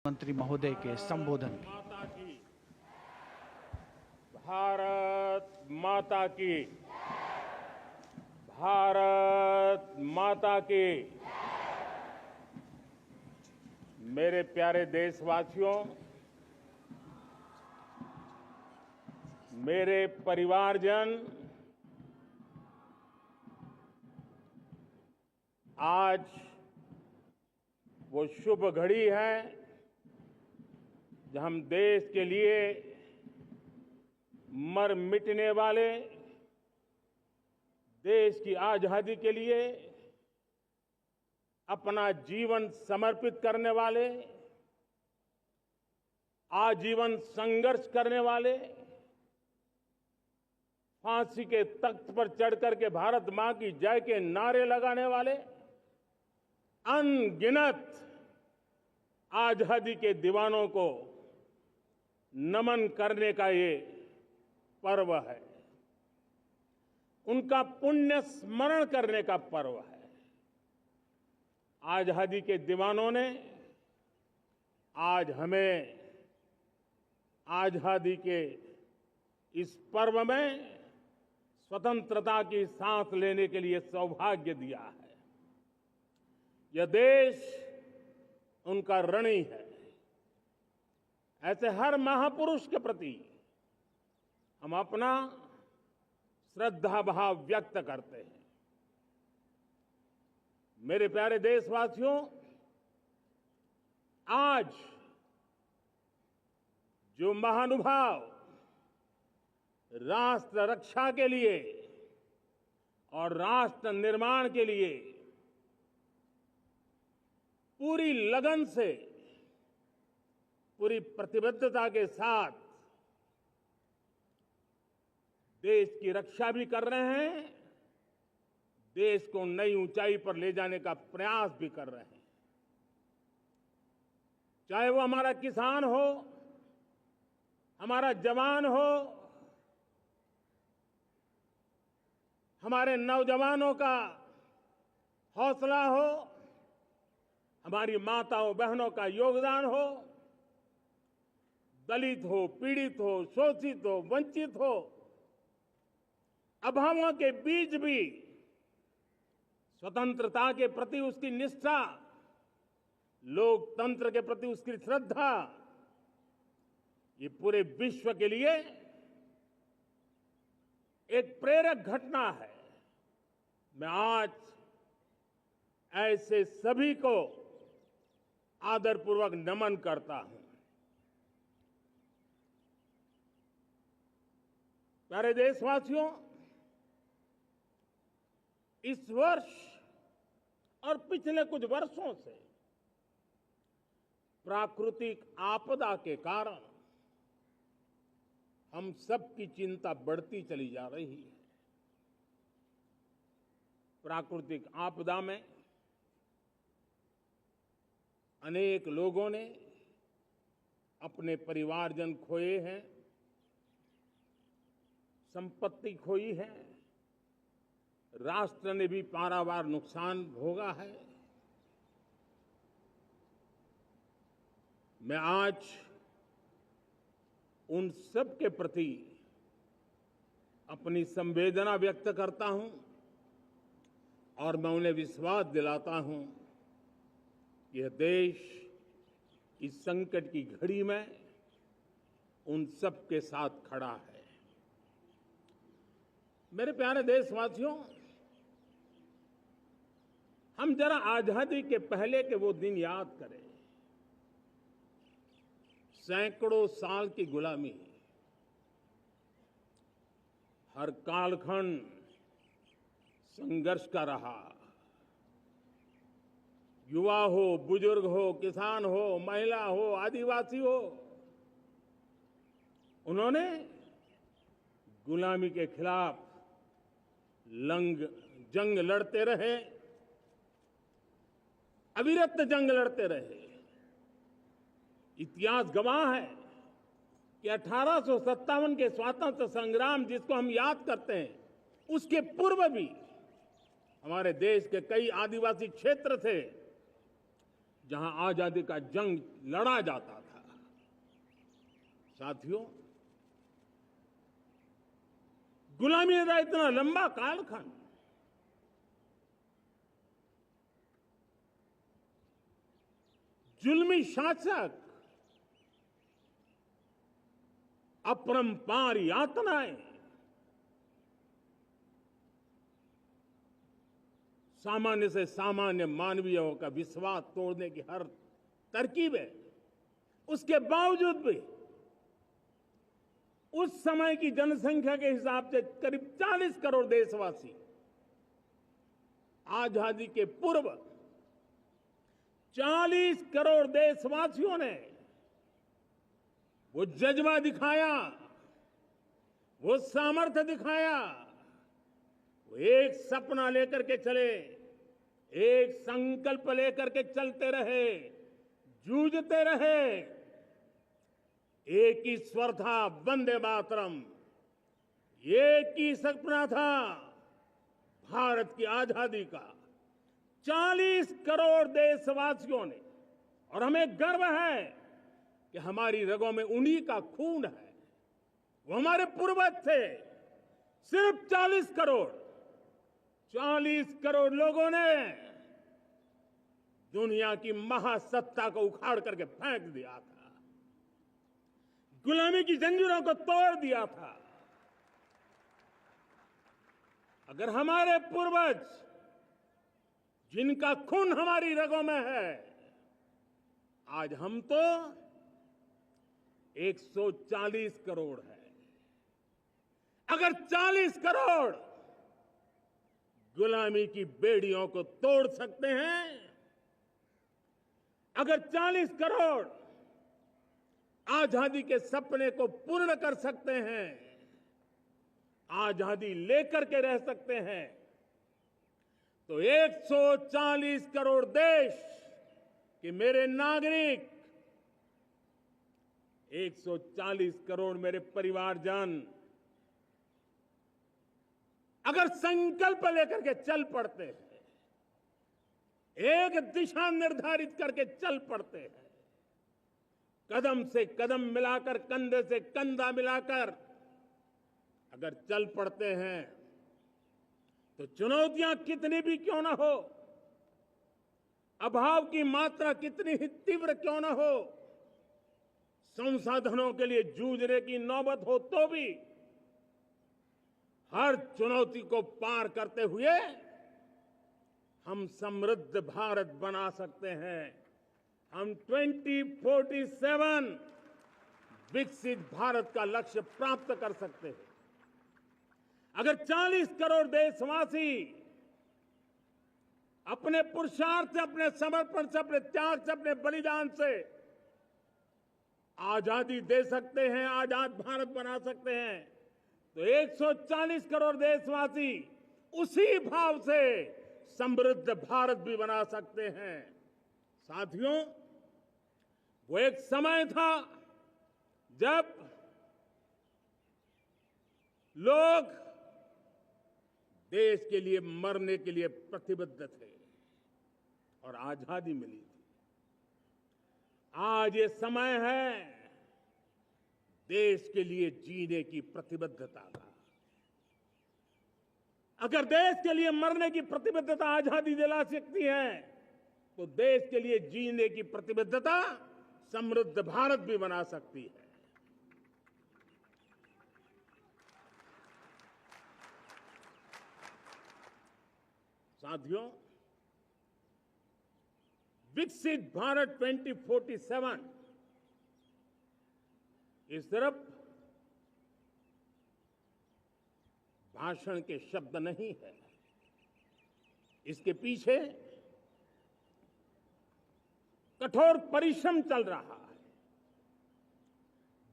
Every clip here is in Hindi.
मंत्री महोदय के संबोधन की। माता की, भारत माता की, भारत माता की। मेरे प्यारे देशवासियों, मेरे परिवारजन, आज वो शुभ घड़ी है जब हम देश के लिए मर मिटने वाले, देश की आजादी के लिए अपना जीवन समर्पित करने वाले, आजीवन संघर्ष करने वाले, फांसी के तख्त पर चढ़कर के भारत मां की जय के नारे लगाने वाले अनगिनत आजादी के दीवानों को नमन करने का ये पर्व है, उनका पुण्य स्मरण करने का पर्व है। आजादी के दीवानों ने आज हमें आजादी के इस पर्व में स्वतंत्रता की सांस लेने के लिए सौभाग्य दिया है। यह देश उनका ऋणी है। ऐसे हर महापुरुष के प्रति हम अपना श्रद्धा भाव व्यक्त करते हैं। मेरे प्यारे देशवासियों, आज जो महानुभाव राष्ट्र रक्षा के लिए और राष्ट्र निर्माण के लिए पूरी लगन से, पूरी प्रतिबद्धता के साथ देश की रक्षा भी कर रहे हैं, देश को नई ऊंचाई पर ले जाने का प्रयास भी कर रहे हैं। चाहे वो हमारा किसान हो, हमारा जवान हो, हमारे नौजवानों का हौसला हो, हमारी माताओं बहनों का योगदान हो, दलित हो, पीड़ित हो, शोषित हो, वंचित हो, अभावों के बीच भी स्वतंत्रता के प्रति उसकी निष्ठा, लोकतंत्र के प्रति उसकी श्रद्धा, ये पूरे विश्व के लिए एक प्रेरक घटना है। मैं आज ऐसे सभी को आदरपूर्वक नमन करता हूं। प्यारे देशवासियों, इस वर्ष और पिछले कुछ वर्षों से प्राकृतिक आपदा के कारण हम सबकी चिंता बढ़ती चली जा रही है। प्राकृतिक आपदा में अनेक लोगों ने अपने परिवारजन खोए हैं, संपत्ति खोई है, राष्ट्र ने भी पारावार नुकसान भोगा है। मैं आज उन सब के प्रति अपनी संवेदना व्यक्त करता हूं और मैं उन्हें विश्वास दिलाता हूं कि यह देश इस संकट की घड़ी में उन सब के साथ खड़ा है। मेरे प्यारे देशवासियों, हम जरा आजादी के पहले के वो दिन याद करें। सैकड़ों साल की गुलामी, हर कालखंड संघर्ष का रहा। युवा हो, बुजुर्ग हो, किसान हो, महिला हो, आदिवासी हो, उन्होंने गुलामी के खिलाफ जंग लड़ते रहे, अविरत जंग लड़ते रहे। इतिहास गवाह है कि 1857 के स्वतंत्रता संग्राम जिसको हम याद करते हैं, उसके पूर्व भी हमारे देश के कई आदिवासी क्षेत्र थे जहां आजादी का जंग लड़ा जाता था। साथियों, गुलामी का इतना लंबा कालखंड जुल्मी शासक, अपरंपार यातनाएं, सामान्य से सामान्य मानवीयों का विश्वास तोड़ने की हर तरकीब है। उसके बावजूद भी उस समय की जनसंख्या के हिसाब से करीब 40 करोड़ देशवासी आजादी के पूर्व 40 करोड़ देशवासियों ने वो जज्बा दिखाया, वो सामर्थ्य दिखाया, वो एक सपना लेकर के चले, एक संकल्प लेकर के चलते रहे, जूझते रहे। एक ही स्वर था, वंदे मातरम। एक ही सपना था, भारत की आजादी का। 40 करोड़ देशवासियों ने, और हमें गर्व है कि हमारी रगों में उन्हीं का खून है। वो हमारे पूर्वज थे। सिर्फ 40 करोड़ लोगों ने दुनिया की महासत्ता को उखाड़ करके फेंक दिया था, गुलामी की जंजीरों को तोड़ दिया था। अगर हमारे पूर्वज, जिनका खून हमारी रगों में है, आज हम तो 140 करोड़ है। अगर 40 करोड़ गुलामी की बेड़ियों को तोड़ सकते हैं, अगर 40 करोड़ आजादी के सपने को पूर्ण कर सकते हैं, आजादी लेकर के रह सकते हैं, तो 140 करोड़ देश के मेरे नागरिक, 140 करोड़ मेरे परिवारजन अगर संकल्प लेकर के चल पड़ते हैं, एक दिशा निर्धारित करके चल पड़ते हैं, कदम से कदम मिलाकर, कंधे से कंधा मिलाकर अगर चल पड़ते हैं, तो चुनौतियां कितनी भी क्यों ना हो, अभाव की मात्रा कितनी ही तीव्र क्यों ना हो, संसाधनों के लिए जूझने की नौबत हो तो भी हर चुनौती को पार करते हुए हम समृद्ध भारत बना सकते हैं। हम 2047 विकसित भारत का लक्ष्य प्राप्त कर सकते हैं। अगर 40 करोड़ देशवासी अपने पुरुषार्थ से, अपने समर्पण से, अपने त्याग से, अपने बलिदान से आजादी दे सकते हैं, आजाद भारत बना सकते हैं, तो 140 करोड़ देशवासी उसी भाव से समृद्ध भारत भी बना सकते हैं। साथियों, वो एक समय था जब लोग देश के लिए मरने के लिए प्रतिबद्ध थे और आजादी मिली थी। आज ये समय है देश के लिए जीने की प्रतिबद्धता का। अगर देश के लिए मरने की प्रतिबद्धता आजादी दिला सकती है, तो देश के लिए जीने की प्रतिबद्धता समृद्ध भारत भी बना सकती है। साथियों, विकसित भारत 2047 ये सिर्फ भाषण के शब्द नहीं है। इसके पीछे कठोर परिश्रम चल रहा है।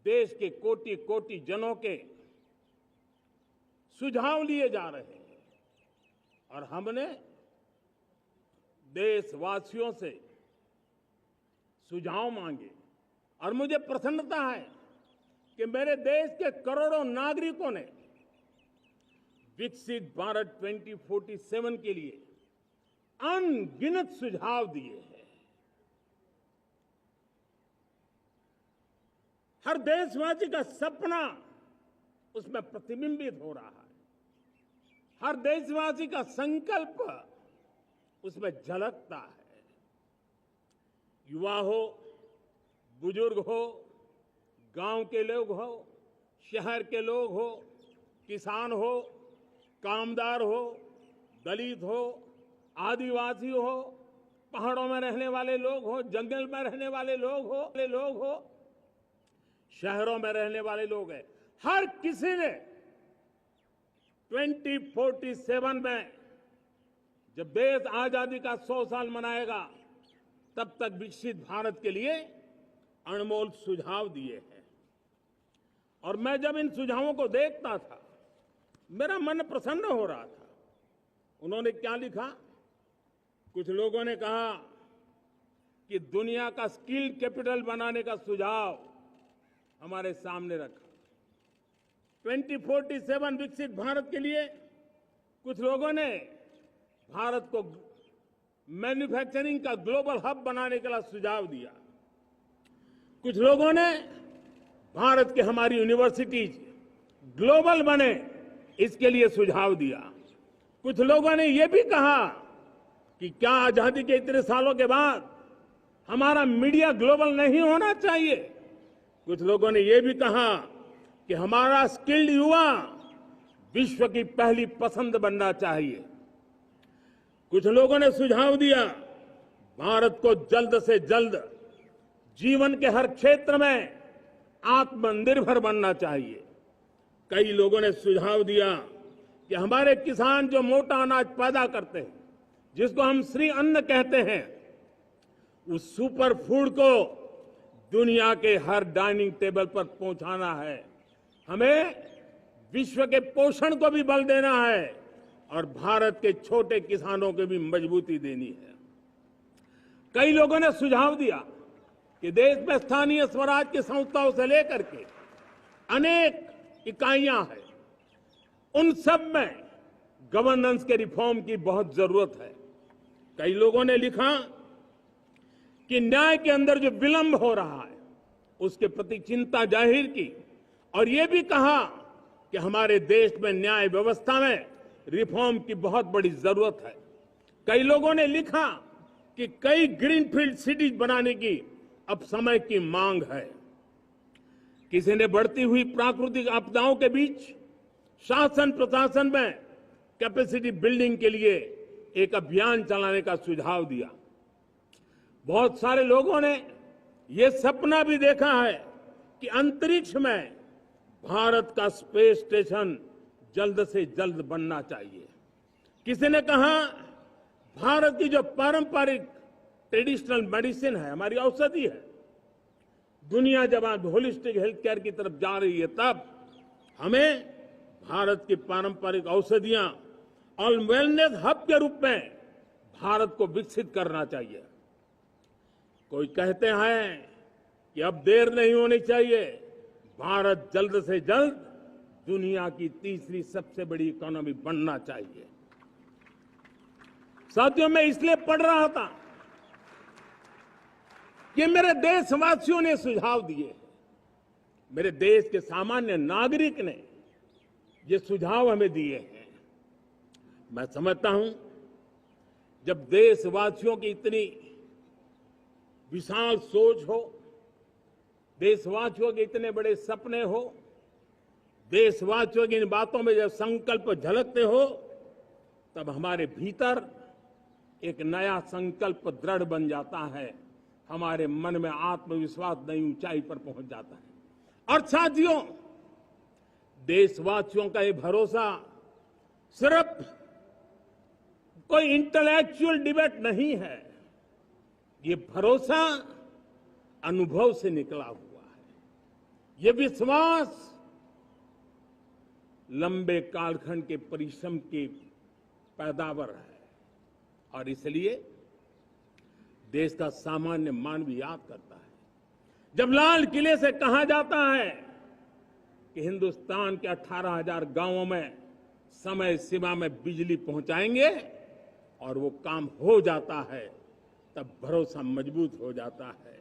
देश के कोटि कोटि जनों के सुझाव लिए जा रहे हैं और हमने देशवासियों से सुझाव मांगे। और मुझे प्रसन्नता है कि मेरे देश के करोड़ों नागरिकों ने विकसित भारत 2047 के लिए अनगिनत सुझाव दिए हैं। हर देशवासी का सपना उसमें प्रतिबिंबित हो रहा है। हर देशवासी का संकल्प उसमें झलकता है। युवा हो, बुजुर्ग हो, गांव के लोग हो, शहर के लोग हो, किसान हो, कामदार हो, दलित हो, आदिवासी हो, पहाड़ों में रहने वाले लोग हो, जंगल में रहने वाले लोग हो, शहरों में रहने वाले लोग हैं। हर किसी ने 2047 में जब देश आजादी का 100 साल मनाएगा तब तक विकसित भारत के लिए अनमोल सुझाव दिए हैं। और मैं जब इन सुझावों को देखता था मेरा मन प्रसन्न हो रहा था। उन्होंने क्या लिखा? कुछ लोगों ने कहा कि दुनिया का स्किल कैपिटल बनाने का सुझाव हमारे सामने रखा। 2047 विकसित भारत के लिए कुछ लोगों ने भारत को मैन्युफैक्चरिंग का ग्लोबल हब बनाने का सुझाव दिया। कुछ लोगों ने भारत की हमारी यूनिवर्सिटीज ग्लोबल बने इसके लिए सुझाव दिया। कुछ लोगों ने यह भी कहा कि क्या आजादी के इतने सालों के बाद हमारा मीडिया ग्लोबल नहीं होना चाहिए। कुछ लोगों ने यह भी कहा कि हमारा स्किल्ड युवा विश्व की पहली पसंद बनना चाहिए। कुछ लोगों ने सुझाव दिया भारत को जल्द से जल्द जीवन के हर क्षेत्र में आत्मनिर्भर बनना चाहिए। कई लोगों ने सुझाव दिया कि हमारे किसान जो मोटा अनाज पैदा करते हैं, जिसको हम श्री अन्न कहते हैं, उस सुपर फूड को दुनिया के हर डाइनिंग टेबल पर पहुंचाना है। हमें विश्व के पोषण को भी बल देना है और भारत के छोटे किसानों को भी मजबूती देनी है। कई लोगों ने सुझाव दिया कि देश में स्थानीय स्वराज की संस्थाओं से लेकर के अनेक इकाइयां हैं, उन सब में गवर्नेंस के रिफॉर्म की बहुत जरूरत है। कई लोगों ने लिखा कि न्याय के अंदर जो विलंब हो रहा है उसके प्रति चिंता जाहिर की और ये भी कहा कि हमारे देश में न्याय व्यवस्था में रिफॉर्म की बहुत बड़ी जरूरत है। कई लोगों ने लिखा कि कई ग्रीनफील्ड सिटीज बनाने की अब समय की मांग है। किसी ने बढ़ती हुई प्राकृतिक आपदाओं के बीच शासन प्रशासन में कैपेसिटी बिल्डिंग के लिए एक अभियान चलाने का सुझाव दिया। बहुत सारे लोगों ने यह सपना भी देखा है कि अंतरिक्ष में भारत का स्पेस स्टेशन जल्द से जल्द बनना चाहिए। किसी ने कहा भारत की जो पारंपरिक ट्रेडिशनल मेडिसिन है, हमारी औषधि है, दुनिया जब आज होलिस्टिक हेल्थ केयर की तरफ जा रही है तब हमें भारत की पारंपरिक औषधियां और वेलनेस हब के रूप में भारत को विकसित करना चाहिए। कोई कहते हैं कि अब देर नहीं होनी चाहिए, भारत जल्द से जल्द दुनिया की तीसरी सबसे बड़ी इकोनॉमी बनना चाहिए। साथियों, मैं इसलिए पढ़ रहा था कि मेरे देशवासियों ने सुझाव दिए, मेरे देश के सामान्य नागरिक ने ये सुझाव हमें दिए हैं। मैं समझता हूं जब देशवासियों की इतनी विशाल सोच हो, देशवासियों के इतने बड़े सपने हो, देशवासियों की इन बातों में जब संकल्प झलकते हो तब हमारे भीतर एक नया संकल्प दृढ़ बन जाता है। हमारे मन में आत्मविश्वास नई ऊंचाई पर पहुंच जाता है। और साथियों, देशवासियों का ये भरोसा सिर्फ कोई इंटेलेक्चुअल डिबेट नहीं है, ये भरोसा अनुभव से निकला हुआ है। ये विश्वास लंबे कालखंड के परिश्रम की पैदावार है और इसलिए देश का सामान्य मानव याद करता है जब लाल किले से कहा जाता है कि हिंदुस्तान के 18,000 गांवों में समय सीमा में बिजली पहुंचाएंगे और वो काम हो जाता है, तब भरोसा मजबूत हो जाता है।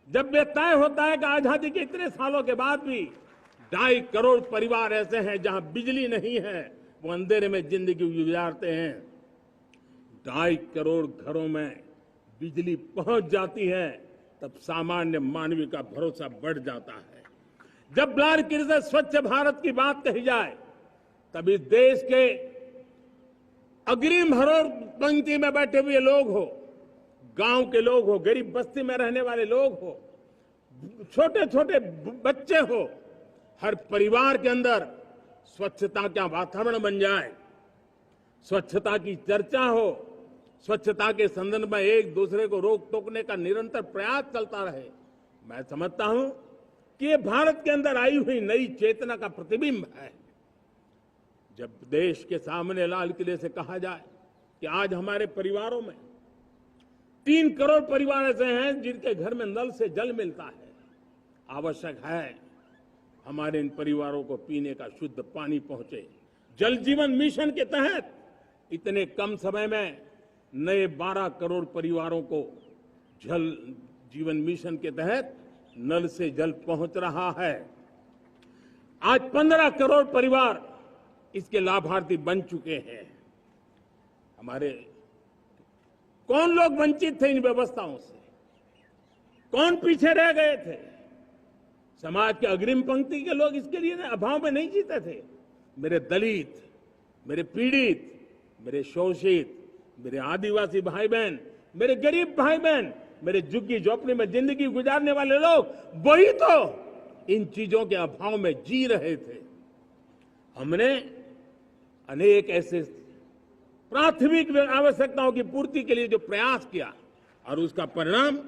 जब ये तय होता है कि आजादी के इतने सालों के बाद भी 2.5 करोड़ परिवार ऐसे हैं जहां बिजली नहीं है, वो अंधेरे में जिंदगी गुजारते हैं। 2.5 करोड़ घरों में बिजली पहुंच जाती है, तब सामान्य मानवीय का भरोसा बढ़ जाता है। जब बार से स्वच्छ भारत की बात कही जाए, तब इस देश के अग्रिम हरोड़ पंक्ति में बैठे हुए लोग हो, गांव के लोग हो, गरीब बस्ती में रहने वाले लोग हो, छोटे छोटे बच्चे हो, हर परिवार के अंदर स्वच्छता का वातावरण बन जाए, स्वच्छता की चर्चा हो, स्वच्छता के संदर्भ में एक दूसरे को रोक टोकने का निरंतर प्रयास चलता रहे। मैं समझता हूं कि ये भारत के अंदर आई हुई नई चेतना का प्रतिबिंब है। जब देश के सामने लाल किले से कहा जाए कि आज हमारे परिवारों में 3 करोड़ परिवार ऐसे हैं जिनके घर में नल से जल मिलता है, आवश्यक है हमारे इन परिवारों को पीने का शुद्ध पानी पहुंचे। जल जीवन मिशन के तहत इतने कम समय में नए 12 करोड़ परिवारों को जल जीवन मिशन के तहत नल से जल पहुंच रहा है। आज 15 करोड़ परिवार इसके लाभार्थी बन चुके हैं। हमारे कौन लोग वंचित थे इन व्यवस्थाओं से, कौन पीछे रह गए थे? समाज के अग्रिम पंक्ति के लोग इसके लिए अभाव में नहीं जीते थे। मेरे दलित, मेरे पीड़ित, मेरे शोषित, मेरे आदिवासी भाई बहन, मेरे गरीब भाई बहन, मेरे झुग्गी झोपड़ी में जिंदगी गुजारने वाले लोग, वही तो इन चीजों के अभाव में जी रहे थे। हमने अनेक ऐसे प्राथमिक आवश्यकताओं की पूर्ति के लिए जो प्रयास किया और उसका परिणाम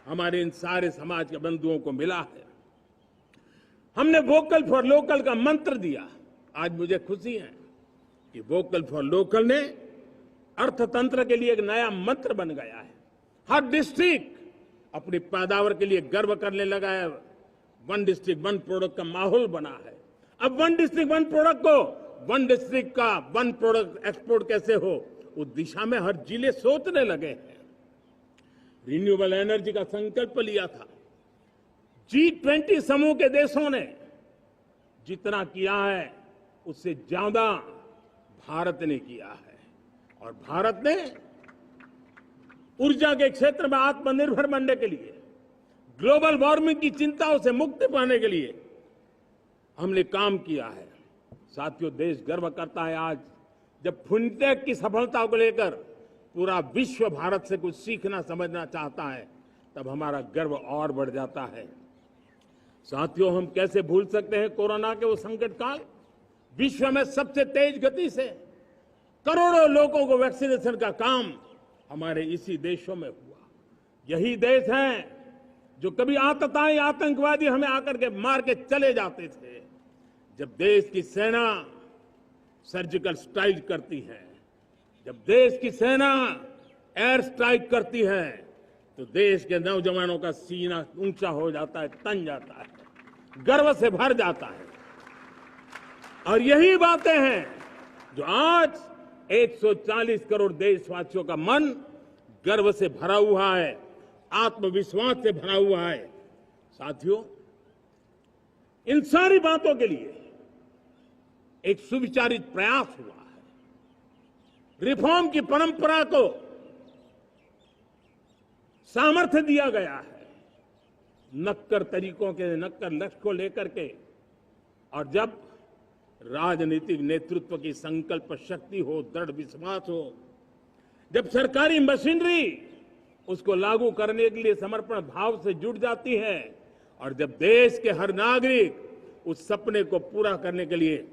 हमारे इन सारे समाज के बंधुओं को मिला है। हमने वोकल फॉर लोकल का मंत्र दिया। आज मुझे खुशी है कि वोकल फॉर लोकल ने अर्थतंत्र के लिए एक नया मंत्र बन गया है। हर डिस्ट्रिक्ट अपनी पैदावार के लिए गर्व करने लगा है। 1 डिस्ट्रिक्ट 1 प्रोडक्ट का माहौल बना है। अब 1 डिस्ट्रिक्ट 1 प्रोडक्ट को 1 डिस्ट्रिक्ट का 1 प्रोडक्ट एक्सपोर्ट कैसे हो, उस दिशा में हर जिले सोचने लगे हैं। रिन्यूएबल एनर्जी का संकल्प लिया था। G20 समूह के देशों ने जितना किया है उससे ज्यादा भारत ने किया है, और भारत ने ऊर्जा के क्षेत्र में आत्मनिर्भर बनने के लिए, ग्लोबल वार्मिंग की चिंताओं से मुक्ति पाने के लिए हमने काम किया है। साथियों, देश गर्व करता है आज जब फिनटेक की सफलता को लेकर पूरा विश्व भारत से कुछ सीखना समझना चाहता है, तब हमारा गर्व और बढ़ जाता है। साथियों, हम कैसे भूल सकते हैं कोरोना के वो संकट काल। विश्व में सबसे तेज गति से करोड़ों लोगों को वैक्सीनेशन का काम हमारे इसी देशों में हुआ। यही देश हैं जो कभी आतताई आतंकवादी हमें आकर के मार के चले जाते थे। जब देश की सेना सर्जिकल स्ट्राइक करती है, जब देश की सेना एयर स्ट्राइक करती है, तो देश के नौजवानों का सीना ऊंचा हो जाता है, तन जाता है, गर्व से भर जाता है। और यही बातें हैं जो आज 140 करोड़ देशवासियों का मन गर्व से भरा हुआ है, आत्मविश्वास से भरा हुआ है। साथियों, इन सारी बातों के लिए एक सुविचारित प्रयास हुआ है। रिफॉर्म की परंपरा को सामर्थ्य दिया गया है। नक्कर तरीकों के, नक्कर लक्ष्य को लेकर के, और जब राजनीतिक नेतृत्व की संकल्प शक्ति हो, दृढ़ विश्वास हो, जब सरकारी मशीनरी उसको लागू करने के लिए समर्पण भाव से जुट जाती है, और जब देश के हर नागरिक उस सपने को पूरा करने के लिए,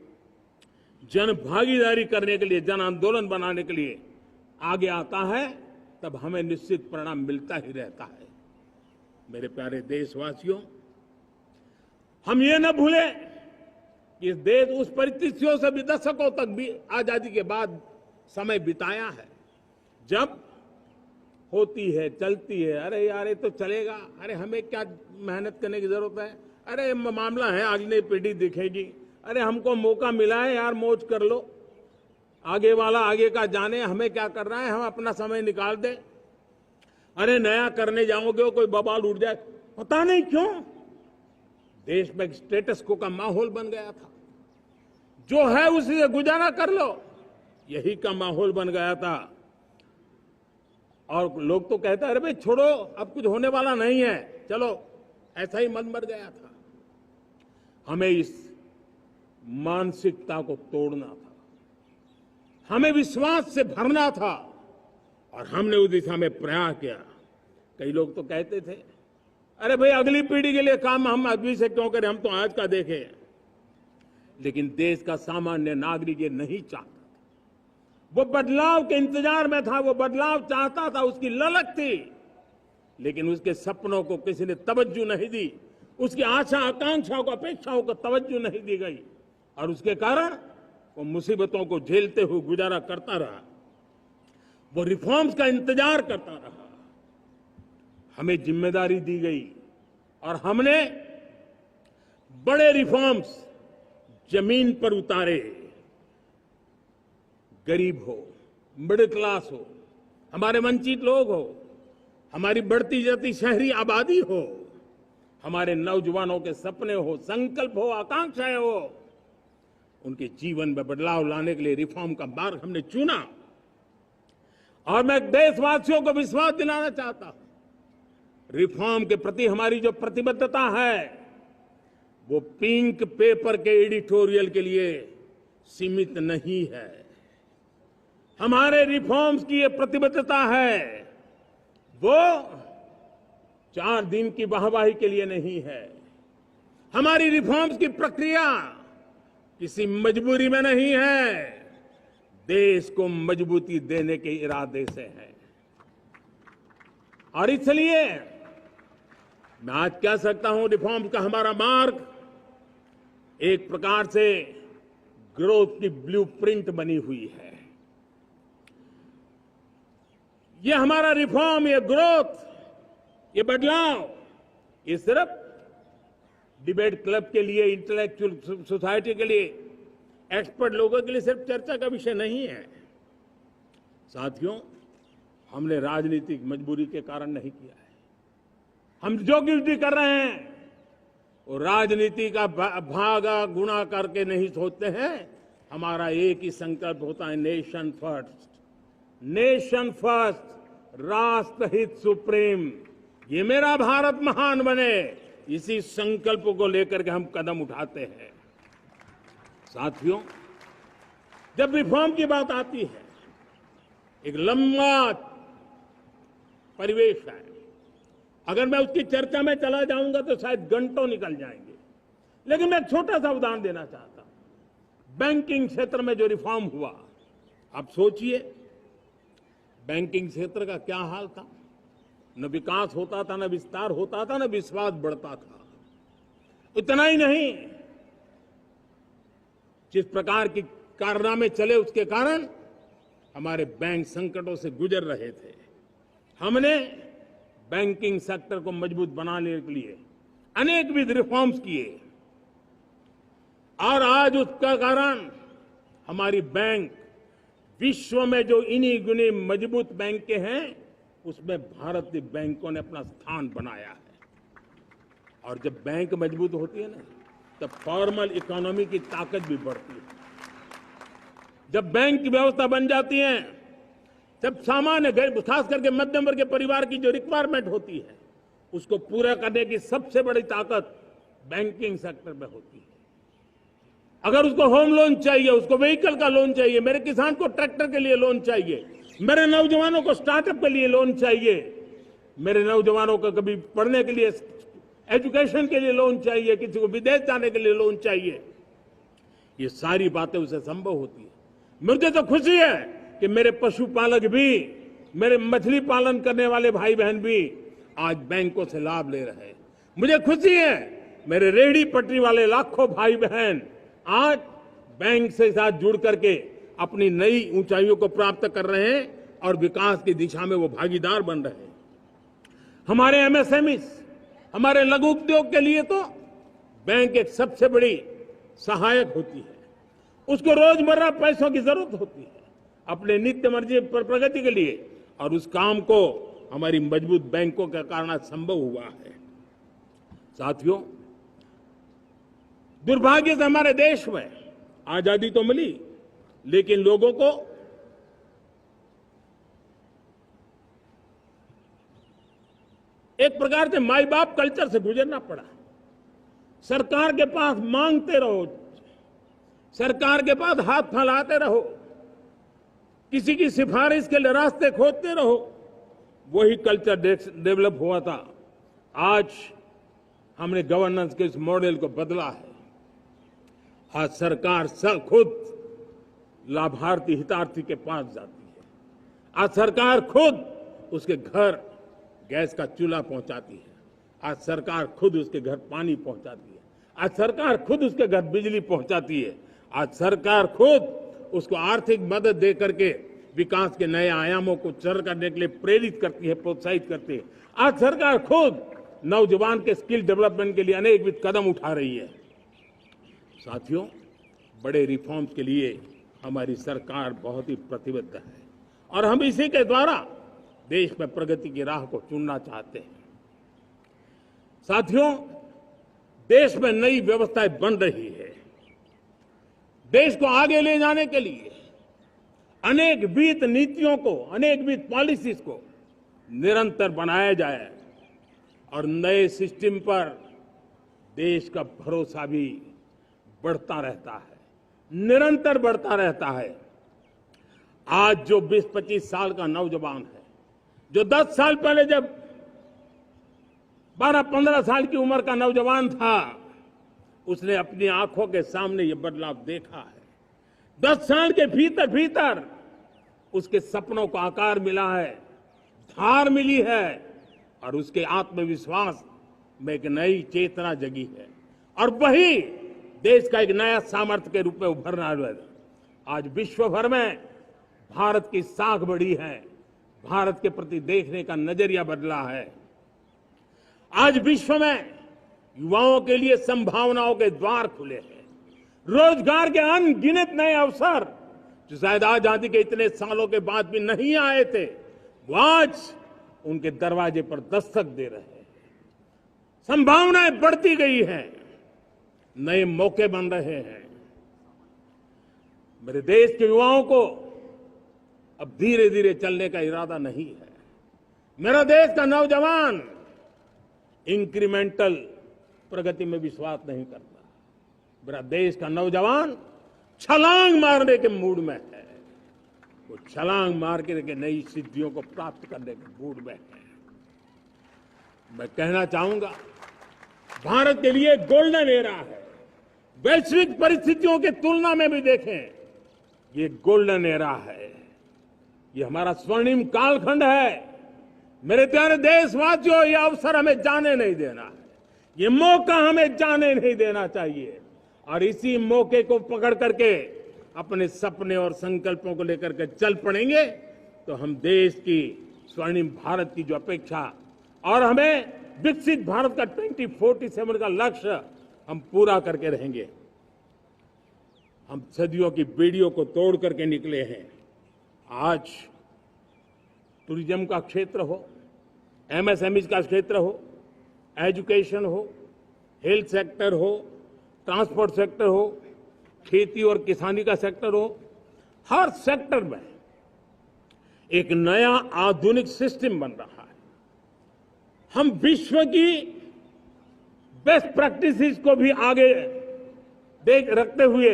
जन भागीदारी करने के लिए, जन आंदोलन बनाने के लिए आगे आता है, तब हमें निश्चित परिणाम मिलता ही रहता है। मेरे प्यारे देशवासियों, हम ये न भूलें कि इस देश उस परिस्थितियों से भी दशकों तक भी आजादी के बाद समय बिताया है, जब होती है, चलती है, अरे यार ये तो चलेगा, अरे हमें क्या मेहनत करने की जरूरत है, अरे मामला है अगली पीढ़ी दिखेगी, अरे हमको मौका मिला है यार, मौज कर लो, आगे वाला आगे का जाने, हमें क्या कर रहा है, हम अपना समय निकाल दें, अरे नया करने जाओगे कोई बवाल उठ जाए, पता नहीं क्यों देश में एक स्टेटस को का माहौल बन गया था। जो है उसी से गुजारा कर लो, यही का माहौल बन गया था। और लोग तो कहते हैं अरे भाई छोड़ो, अब कुछ होने वाला नहीं है, चलो, ऐसा ही मन मर गया था। हमें इस मानसिकता को तोड़ना था, हमें विश्वास से भरना था, और हमने उस दिशा में प्रयास किया। कई लोग तो कहते थे अरे भाई अगली पीढ़ी के लिए काम हम अभी से क्यों करें, हम तो आज का देखें। लेकिन देश का सामान्य नागरिक ये नहीं चाहता, वो बदलाव के इंतजार में था, वो बदलाव चाहता था, उसकी ललक थी, लेकिन उसके सपनों को किसी ने तवज्जो नहीं दी, उसकी आशा आकांक्षाओं को अपेक्षाओं को तवज्जो नहीं दी गई, और उसके कारण वो मुसीबतों को झेलते हुए गुजारा करता रहा, वो रिफॉर्म्स का इंतजार करता रहा। हमें जिम्मेदारी दी गई और हमने बड़े रिफॉर्म्स जमीन पर उतारे। गरीब हो, मिडिल क्लास हो, हमारे वंचित लोग हो, हमारी बढ़ती जाती शहरी आबादी हो, हमारे नौजवानों के सपने हो, संकल्प हो, आकांक्षाएं हो, उनके जीवन में बदलाव लाने के लिए रिफॉर्म का मार्ग हमने चुना। और मैं देशवासियों को विश्वास दिलाना चाहता हूं, रिफॉर्म के प्रति हमारी जो प्रतिबद्धता है वो पिंक पेपर के एडिटोरियल के लिए सीमित नहीं है। हमारे रिफॉर्म्स की ये प्रतिबद्धता है, वो 4 दिन की वाहवाही के लिए नहीं है। हमारी रिफॉर्म्स की प्रक्रिया किसी मजबूरी में नहीं है, देश को मजबूती देने के इरादे से है। और इसलिए मैं आज कह सकता हूं, रिफॉर्म का हमारा मार्ग एक प्रकार से ग्रोथ की ब्लूप्रिंट बनी हुई है। ये हमारा रिफॉर्म, ये ग्रोथ, ये बदलाव, ये सिर्फ डिबेट क्लब के लिए, इंटेलेक्चुअल सोसाइटी के लिए, एक्सपर्ट लोगों के लिए सिर्फ चर्चा का विषय नहीं है। साथियों, हमने राजनीतिक मजबूरी के कारण नहीं किया है। हम जो कुछ भी कर रहे हैं वो राजनीति का भागा गुणा करके नहीं सोचते हैं। हमारा एक ही संकल्प होता है, नेशन फर्स्ट, नेशन फर्स्ट, राष्ट्रहित सुप्रीम। ये मेरा भारत महान बने, इसी संकल्प को लेकर के हम कदम उठाते हैं। साथियों, जब रिफॉर्म की बात आती है, एक लंबा परिवेश है। अगर मैं उसकी चर्चा में चला जाऊंगा तो शायद घंटों निकल जाएंगे, लेकिन मैं एक छोटा सा उदाहरण देना चाहता हूं। बैंकिंग क्षेत्र में जो रिफॉर्म हुआ, आप सोचिए बैंकिंग क्षेत्र का क्या हाल था। न विकास होता था, न विस्तार होता था, न विश्वास बढ़ता था। इतना ही नहीं, जिस प्रकार की कारनामे चले उसके कारण हमारे बैंक संकटों से गुजर रहे थे। हमने बैंकिंग सेक्टर को मजबूत बनाने के लिए अनेकविध रिफॉर्म्स किए, और आज उसका कारण हमारी बैंक विश्व में जो इन्हीं गुनी मजबूत बैंक हैं, उसमें भारतीय बैंकों ने अपना स्थान बनाया है। और जब बैंक मजबूत होती है ना, तब फॉर्मल इकोनॉमी की ताकत भी बढ़ती है। जब बैंक की व्यवस्था बन जाती है, जब सामान्य खास करके मध्यम वर्ग के परिवार की जो रिक्वायरमेंट होती है, उसको पूरा करने की सबसे बड़ी ताकत बैंकिंग सेक्टर में होती है। अगर उसको होम लोन चाहिए, उसको व्हीकल का लोन चाहिए, मेरे किसान को ट्रैक्टर के लिए लोन चाहिए, मेरे नौजवानों को स्टार्टअप के लिए लोन चाहिए, मेरे नौजवानों को कभी पढ़ने के लिए, एजुकेशन के लिए लोन चाहिए, किसी को विदेश जाने के लिए लोन चाहिए, ये सारी बातें उसे संभव होती है। मुझे तो खुशी है कि मेरे पशुपालक भी, मेरे मछली पालन करने वाले भाई बहन भी आज बैंकों से लाभ ले रहे हैं। मुझे खुशी है मेरे रेहड़ी पटरी वाले लाखों भाई बहन आज बैंक से साथ जुड़ करके अपनी नई ऊंचाइयों को प्राप्त कर रहे हैं और विकास की दिशा में वो भागीदार बन रहे हैं। हमारे एमएसएमई, हमारे लघु उद्योग के लिए तो बैंक एक सबसे बड़ी सहायक होती है। उसको रोजमर्रा पैसों की जरूरत होती है अपने नित्य मर्जी पर प्रगति के लिए, और उस काम को हमारी मजबूत बैंकों के कारण संभव हुआ है। साथियों, दुर्भाग्य से हमारे देश में आजादी तो मिली, लेकिन लोगों को एक प्रकार से माई बाप कल्चर से गुजरना पड़ा। सरकार के पास मांगते रहो, सरकार के पास हाथ फैलाते रहो, किसी की सिफारिश के लिए रास्ते खोजते रहो, वही कल्चर डेवलप हुआ था। आज हमने गवर्नेंस के इस मॉडल को बदला है। आज सरकार खुद लाभार्थी हितार्थी के पास जाती है। आज सरकार खुद उसके घर गैस का चूल्हा पहुंचाती है। आज सरकार खुद उसके घर पानी पहुंचाती है। आज सरकार खुद उसके घर बिजली पहुंचाती है। आज सरकार खुद उसको आर्थिक मदद दे करके विकास के नए आयामों को सर करने के लिए प्रेरित करती है, प्रोत्साहित करती है। आज सरकार खुद नौजवान के स्किल डेवलपमेंट के लिए अनेकविध कदम उठा रही है। साथियों, बड़े रिफॉर्म्स के लिए हमारी सरकार बहुत ही प्रतिबद्ध है और हम इसी के द्वारा देश में प्रगति की राह को चुनना चाहते हैं। साथियों, देश में नई व्यवस्थाएं बन रही है। देश को आगे ले जाने के लिए अनेकविध नीतियों को, अनेकविध पॉलिसीज को निरंतर बनाया जाए और नए सिस्टम पर देश का भरोसा भी बढ़ता रहता है, निरंतर बढ़ता रहता है। आज जो 20-25 साल का नौजवान है, जो 10 साल पहले जब 12-15 साल की उम्र का नौजवान था, उसने अपनी आंखों के सामने ये बदलाव देखा है। 10 साल के भीतर भीतर उसके सपनों को आकार मिला है, धार मिली है और उसके आत्मविश्वास में एक नई चेतना जगी है और वही देश का एक नया सामर्थ्य के रूप में उभरना है। आज विश्व भर में भारत की साख बढ़ी है, भारत के प्रति देखने का नजरिया बदला है। आज विश्व में युवाओं के लिए संभावनाओं के द्वार खुले हैं। रोजगार के अनगिनत नए अवसर जो शायद आजादी के इतने सालों के बाद भी नहीं आए थे, वो आज उनके दरवाजे पर दस्तक दे रहे हैं। संभावनाएं बढ़ती गई हैं, नए मौके बन रहे हैं। मेरे देश के युवाओं को अब धीरे धीरे चलने का इरादा नहीं है। मेरा देश का नौजवान इंक्रीमेंटल प्रगति में विश्वास नहीं करता। मेरा देश का नौजवान छलांग मारने के मूड में है। वो छलांग मार के नई सिद्धियों को प्राप्त करने के मूड में है। मैं कहना चाहूंगा, भारत के लिए गोल्डन एरा है। वैश्विक परिस्थितियों की तुलना में भी देखें, ये गोल्डन एरा है। ये हमारा स्वर्णिम कालखंड है। मेरे प्यारे देशवासियों, ये अवसर हमें जाने नहीं देना है। ये मौका हमें जाने नहीं देना चाहिए और इसी मौके को पकड़ करके अपने सपने और संकल्पों को लेकर के चल पड़ेंगे तो हम देश की स्वर्णिम भारत की जो अपेक्षा और हमें विकसित भारत का 2047 का लक्ष्य हम पूरा करके रहेंगे। हम सदियों की बेड़ियों को तोड़ करके निकले हैं। आज टूरिज्म का क्षेत्र हो, एमएसएमई का क्षेत्र हो, एजुकेशन हो, हेल्थ सेक्टर हो, ट्रांसपोर्ट सेक्टर हो, खेती और किसानी का सेक्टर हो, हर सेक्टर में एक नया आधुनिक सिस्टम बन रहा है। हम विश्व की बेस्ट प्रैक्टिसेस को भी आगे देख रखते हुए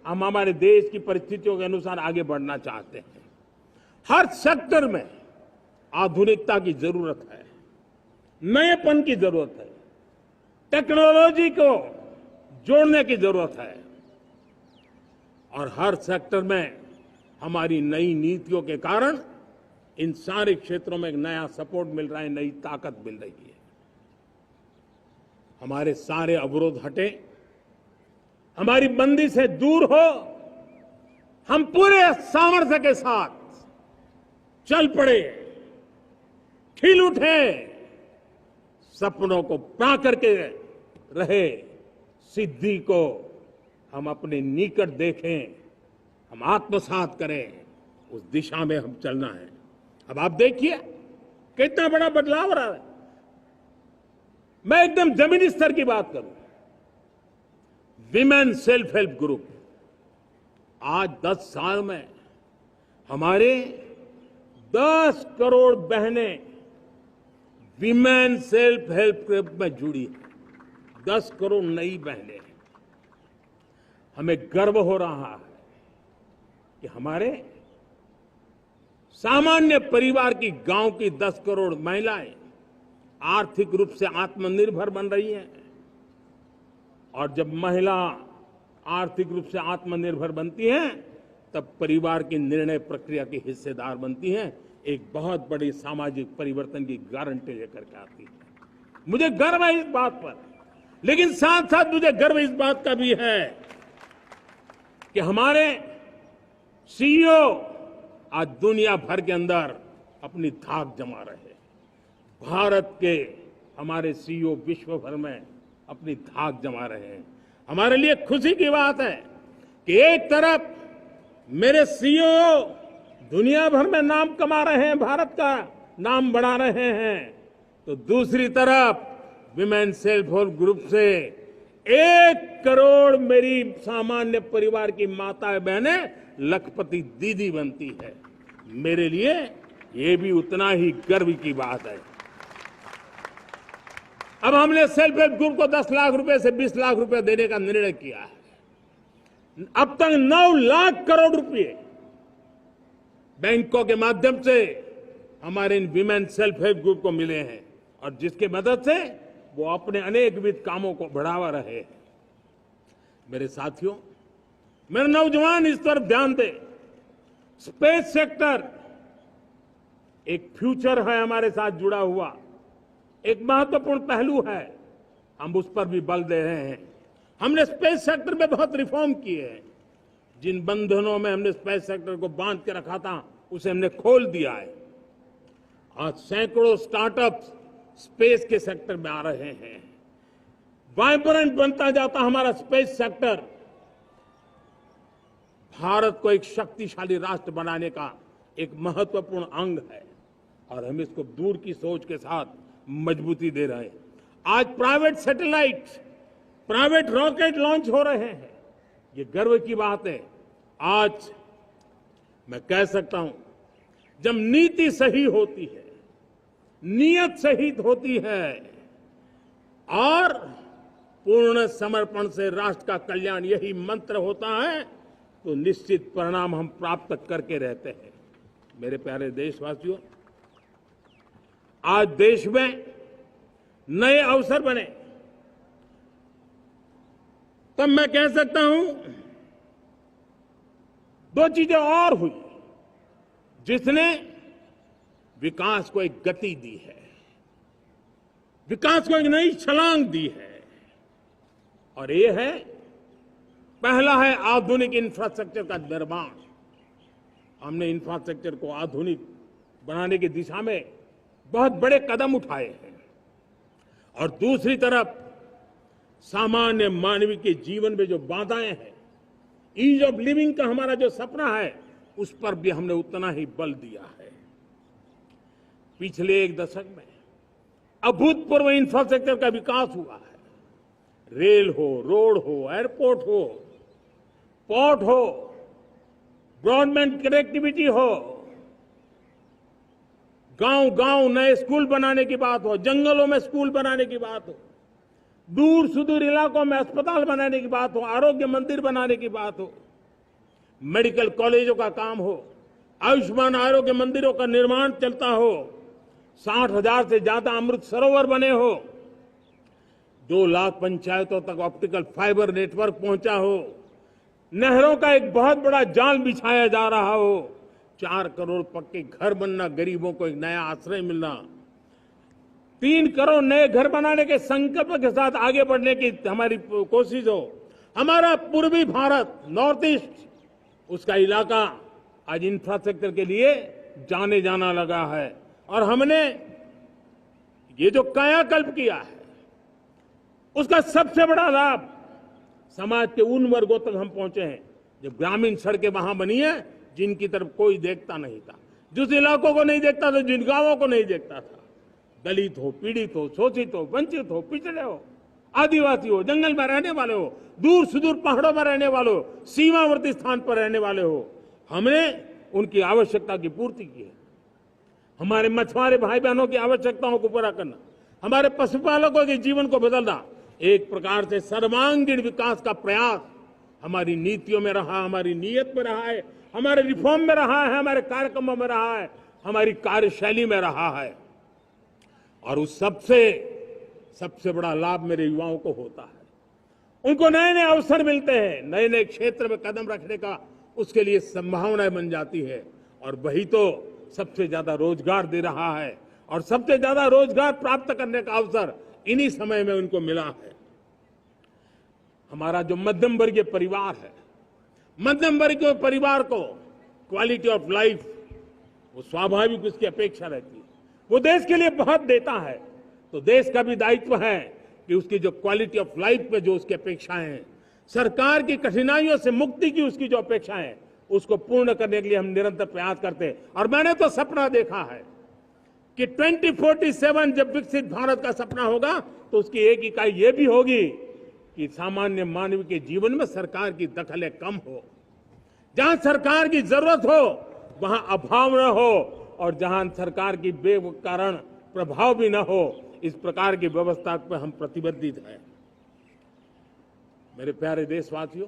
हम हमारे देश की परिस्थितियों के अनुसार आगे बढ़ना चाहते हैं। हर सेक्टर में आधुनिकता की जरूरत है, नएपन की जरूरत है, टेक्नोलॉजी को जोड़ने की जरूरत है और हर सेक्टर में हमारी नई नीतियों के कारण इन सारे क्षेत्रों में एक नया सपोर्ट मिल रहा है, नई ताकत मिल रही है। हमारे सारे अवरोध हटे, हमारी बंदिशें दूर हो, हम पूरे सामर्थ्य के साथ चल पड़े, खिल उठे, सपनों को पा करके रहे, सिद्धि को हम अपने निकट देखें, हम आत्मसात करें, उस दिशा में हम चलना है। अब आप देखिए कितना बड़ा बदलाव रहा है। मैं एकदम जमीनी स्तर की बात करूं, विमेन सेल्फ हेल्प ग्रुप, आज 10 साल में हमारे 10 करोड़ बहनें विमेन सेल्फ हेल्प ग्रुप में जुड़ी हैं। 10 करोड़ नई बहनें हैं। हमें गर्व हो रहा है कि हमारे सामान्य परिवार की, गांव की 10 करोड़ महिलाएं आर्थिक रूप से आत्मनिर्भर बन रही हैं। और जब महिला आर्थिक रूप से आत्मनिर्भर बनती हैं, तब परिवार की निर्णय प्रक्रिया की हिस्सेदार बनती हैं, एक बहुत बड़ी सामाजिक परिवर्तन की गारंटी लेकर के आती है। मुझे गर्व है इस बात पर, लेकिन साथ साथ मुझे गर्व इस बात का भी है कि हमारे सीईओ आज दुनिया भर के अंदर अपनी धाक जमा रहे हैं। भारत के हमारे सीईओ विश्व भर में अपनी धाक जमा रहे हैं। हमारे लिए खुशी की बात है कि एक तरफ मेरे सीईओ दुनिया भर में नाम कमा रहे हैं, भारत का नाम बढ़ा रहे हैं, तो दूसरी तरफ विमेन सेल्फ हेल्प ग्रुप से 1 करोड़ मेरी सामान्य परिवार की माताएं बहनें लखपति दीदी बनती है। मेरे लिए ये भी उतना ही गर्व की बात है। अब हमने सेल्फ हेल्प ग्रुप को 10 लाख रुपए से 20 लाख रुपए देने का निर्णय किया है। अब तक 9 लाख करोड़ रुपए बैंकों के माध्यम से हमारे इन विमेन सेल्फ हेल्प ग्रुप को मिले हैं, और जिसकी मदद से वो अपने अनेकविध कामों को बढ़ावा रहे हैं। मेरे साथियों, मेरे नौजवान इस तरफ ध्यान दें। स्पेस सेक्टर एक फ्यूचर है हमारे साथ जुड़ा हुआ, एक महत्वपूर्ण पहलू है। हम उस पर भी बल दे रहे हैं। हमने स्पेस सेक्टर में बहुत रिफॉर्म किए हैं। जिन बंधनों में हमने स्पेस सेक्टर को बांध के रखा था, उसे हमने खोल दिया है। आज सैकड़ों स्टार्टअप्स स्पेस के सेक्टर में आ रहे हैं। वाइब्रेंट बनता जाता हमारा स्पेस सेक्टर भारत को एक शक्तिशाली राष्ट्र बनाने का एक महत्वपूर्ण अंग है, और हम इसको दूर की सोच के साथ मजबूती दे रहे हैं। आज private satellite, private rocket launch हो रहे हैं। ये गर्व की बात है। आज मैं कह सकता हूं, जब नीति सही होती है, नियत सही होती है और पूर्ण समर्पण से राष्ट्र का कल्याण यही मंत्र होता है, तो निश्चित परिणाम हम प्राप्त करके रहते हैं। मेरे प्यारे देशवासियों, आज देश में नए अवसर बने, तब मैं कह सकता हूं 2 चीजें और हुई जिसने विकास को एक गति दी है, विकास को एक नई छलांग दी है। और ये है, पहला है आधुनिक इंफ्रास्ट्रक्चर का निर्माण। हमने इंफ्रास्ट्रक्चर को आधुनिक बनाने की दिशा में बहुत बड़े कदम उठाए हैं। और दूसरी तरफ सामान्य मानवीय के जीवन में जो बाधाएं हैं, ईज ऑफ लिविंग का हमारा जो सपना है, उस पर भी हमने उतना ही बल दिया है। पिछले 1 दशक में अभूतपूर्व इंफ्रास्ट्रक्चर का विकास हुआ है। रेल हो, रोड हो, एयरपोर्ट हो, पोर्ट हो, ब्रॉडबैंड कनेक्टिविटी हो, गांव-गांव नए स्कूल बनाने की बात हो, जंगलों में स्कूल बनाने की बात हो, दूर सुदूर इलाकों में अस्पताल बनाने की बात हो, आरोग्य मंदिर बनाने की बात हो, मेडिकल कॉलेजों का काम हो, आयुष्मान आरोग्य मंदिरों का निर्माण चलता हो, 60,000 से ज्यादा अमृत सरोवर बने हो, 2 लाख पंचायतों तक ऑप्टिकल फाइबर नेटवर्क पहुंचा हो, नहरों का एक बहुत बड़ा जाल बिछाया जा रहा हो, 4 करोड़ पक्के घर बनना, गरीबों को एक नया आश्रय मिलना, 3 करोड़ नए घर बनाने के संकल्प के साथ आगे बढ़ने की हमारी कोशिश हो। हमारा पूर्वी भारत, नॉर्थ ईस्ट, उसका इलाका आज इंफ्रास्ट्रक्चर के लिए जाने जाना लगा है। और हमने ये जो कायाकल्प किया है, उसका सबसे बड़ा लाभ समाज के उन वर्गों तक हम पहुंचे हैं जो ग्रामीण सड़कें वहां बनी है जिनकी तरफ कोई देखता नहीं था, जिस इलाकों को नहीं देखता था, जिन गांवों को नहीं देखता था, दलित हो, पीड़ित हो, शोषित हो, वंचित हो, पिछड़े हो, आदिवासी हो, जंगल में रहने वाले हो, दूर सुदूर पहाड़ों में रहने वाले हो, सीमावर्ती स्थान पर रहने वाले हो, हमने उनकी आवश्यकता की पूर्ति की है। हमारे मछुआरे भाई बहनों की आवश्यकताओं को पूरा करना, हमारे पशुपालकों के जीवन को बदलना, एक प्रकार से सर्वांगीण विकास का प्रयास हमारी नीतियों में रहा, हमारी नीयत में रहा है, हमारे रिफॉर्म में रहा है, हमारे कार्यक्रमों में रहा है, हमारी कार्यशैली में रहा है। और उस सबसे बड़ा लाभ मेरे युवाओं को होता है। उनको नए नए अवसर मिलते हैं, नए नए क्षेत्र में कदम रखने का उसके लिए संभावनाएं बन जाती है, और वही तो सबसे ज्यादा रोजगार दे रहा है। और सबसे ज्यादा रोजगार प्राप्त करने का अवसर इन्हीं समय में उनको मिला है। हमारा जो मध्यम वर्गीय परिवार है, मध्यम वर्गीय परिवार को क्वालिटी ऑफ लाइफ, वो स्वाभाविक उसकी अपेक्षा रहती है। वो देश के लिए बहुत देता है, तो देश का भी दायित्व है कि उसकी जो क्वालिटी ऑफ लाइफ पे जो उसकी अपेक्षाएं हैं, सरकार की कठिनाइयों से मुक्ति की उसकी जो अपेक्षाएं हैं, उसको पूर्ण करने के लिए हम निरंतर प्रयास करते हैं। और मैंने तो सपना देखा है कि 2047 जब विकसित भारत का सपना होगा, तो उसकी एक इकाई ये भी होगी कि सामान्य मानव के जीवन में सरकार की दखलें कम हो, जहां सरकार की जरूरत हो वहां अभाव न हो, और जहां सरकार की बेकारण प्रभाव भी न हो, इस प्रकार की व्यवस्था पर हम प्रतिबद्ध हैं। मेरे प्यारे देशवासियों,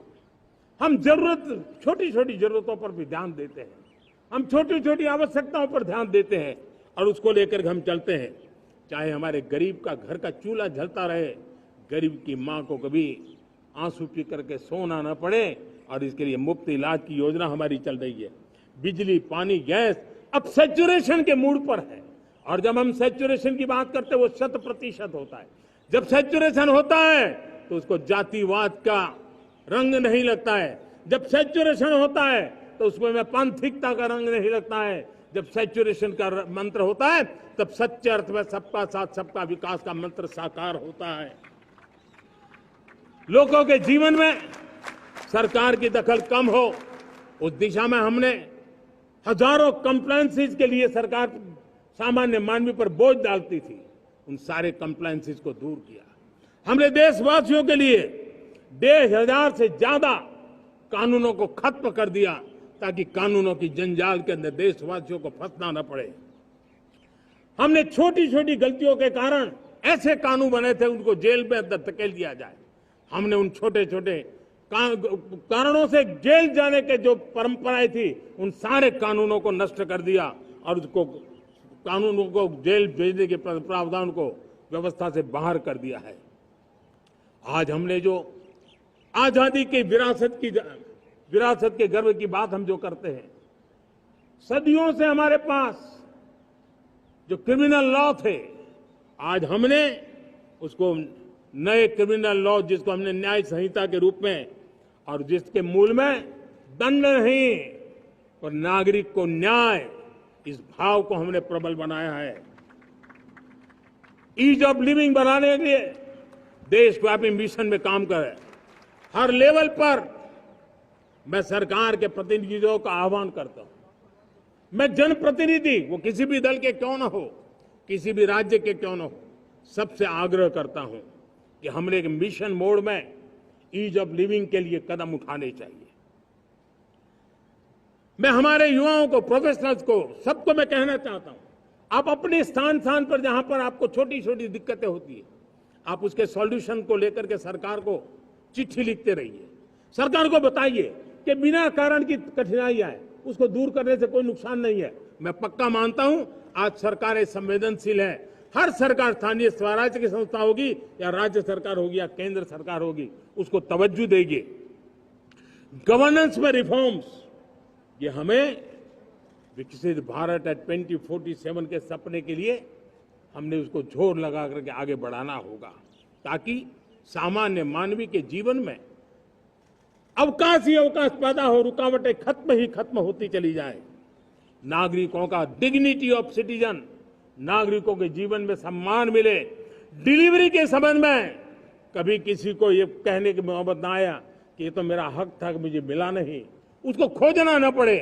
हम छोटी छोटी जरूरतों पर भी ध्यान देते हैं, हम छोटी छोटी आवश्यकताओं पर ध्यान देते हैं और उसको लेकर हम चलते हैं। चाहे हमारे गरीब का घर का चूल्हा जलता रहे, गरीब की मां को कभी आंसू पी करके सोना न पड़े, और इसके लिए मुफ्त इलाज की योजना हमारी चल रही है। बिजली, पानी, गैस अब सैचुरेशन के मूड पर है, और जब हम सैचुरेशन की बात करते हैं वो 100% होता है। जब सैचुरेशन होता है तो उसको जातिवाद का रंग नहीं लगता है। जब सैचुरेशन होता है तो उसमें पांथिकता का रंग नहीं लगता है। जब सैचुरेशन का मंत्र होता है तब सच्चे अर्थ में सबका साथ सबका विकास का मंत्र साकार होता है। लोगों के जीवन में सरकार की दखल कम हो, उस दिशा में हमने हजारों कंप्लायंसेस के लिए सरकार सामान्य मानवी पर बोझ डालती थी, उन सारे कंप्लायंसेस को दूर किया। हमने देशवासियों के लिए 1,500 से ज्यादा कानूनों को खत्म कर दिया, ताकि कानूनों की जंजाल के अंदर देशवासियों को फंसना न पड़े। हमने छोटी छोटी गलतियों के कारण ऐसे कानून बने थे उनको जेल में अंदर धकेल दिया जाए। हमने उन छोटे छोटे कारणों से जेल जाने के जो परंपराएं थी, उन सारे कानूनों को नष्ट कर दिया और उसको कानूनों को जेल भेजने के प्रावधान को व्यवस्था से बाहर कर दिया है। आज हमने जो आजादी की विरासत के गर्व की बात हम जो करते हैं, सदियों से हमारे पास जो क्रिमिनल लॉ थे, आज हमने उसको नए क्रिमिनल लॉ, जिसको हमने न्याय संहिता के रूप में, और जिसके मूल में दंड नहीं और नागरिक को न्याय, इस भाव को हमने प्रबल बनाया है। ईज ऑफ लिविंग बनाने के लिए देशव्यापी मिशन में काम कर हर लेवल पर मैं सरकार के प्रतिनिधियों का आह्वान करता हूं। मैं जनप्रतिनिधि, वो किसी भी दल के क्यों न हो, किसी भी राज्य के क्यों न हो, सबसे आग्रह करता हूं कि हमने एक मिशन मोड में ईज ऑफ लिविंग के लिए कदम उठाने चाहिए। मैं हमारे युवाओं को, प्रोफेशनल्स को, सबको मैं कहना चाहता हूं, आप अपने स्थान पर जहां पर आपको छोटी छोटी दिक्कतें होती है, आप उसके सॉल्यूशन को लेकर के सरकार को चिट्ठी लिखते रहिए। सरकार को बताइए कि बिना कारण की कठिनाई आए उसको दूर करने से कोई नुकसान नहीं है। मैं पक्का मानता हूं आज सरकारें संवेदनशील है। हर सरकार, स्थानीय स्वराज्य की संस्था होगी या राज्य सरकार होगी या केंद्र सरकार होगी, उसको तवज्जो देगी। गवर्नेंस में रिफॉर्म्स, ये हमें विकसित भारत 2047 के सपने के लिए हमने उसको जोर लगा करके आगे बढ़ाना होगा, ताकि सामान्य मानवी के जीवन में अवकाश ही अवकाश पैदा हो, रुकावटें खत्म होती चली जाए। नागरिकों का डिग्निटी ऑफ सिटीजन, नागरिकों के जीवन में सम्मान मिले। डिलीवरी के संबंध में कभी किसी को ये कहने की मोहब्बत ना आया कि ये तो मेरा हक था कि मुझे मिला नहीं, उसको खोजना न पड़े।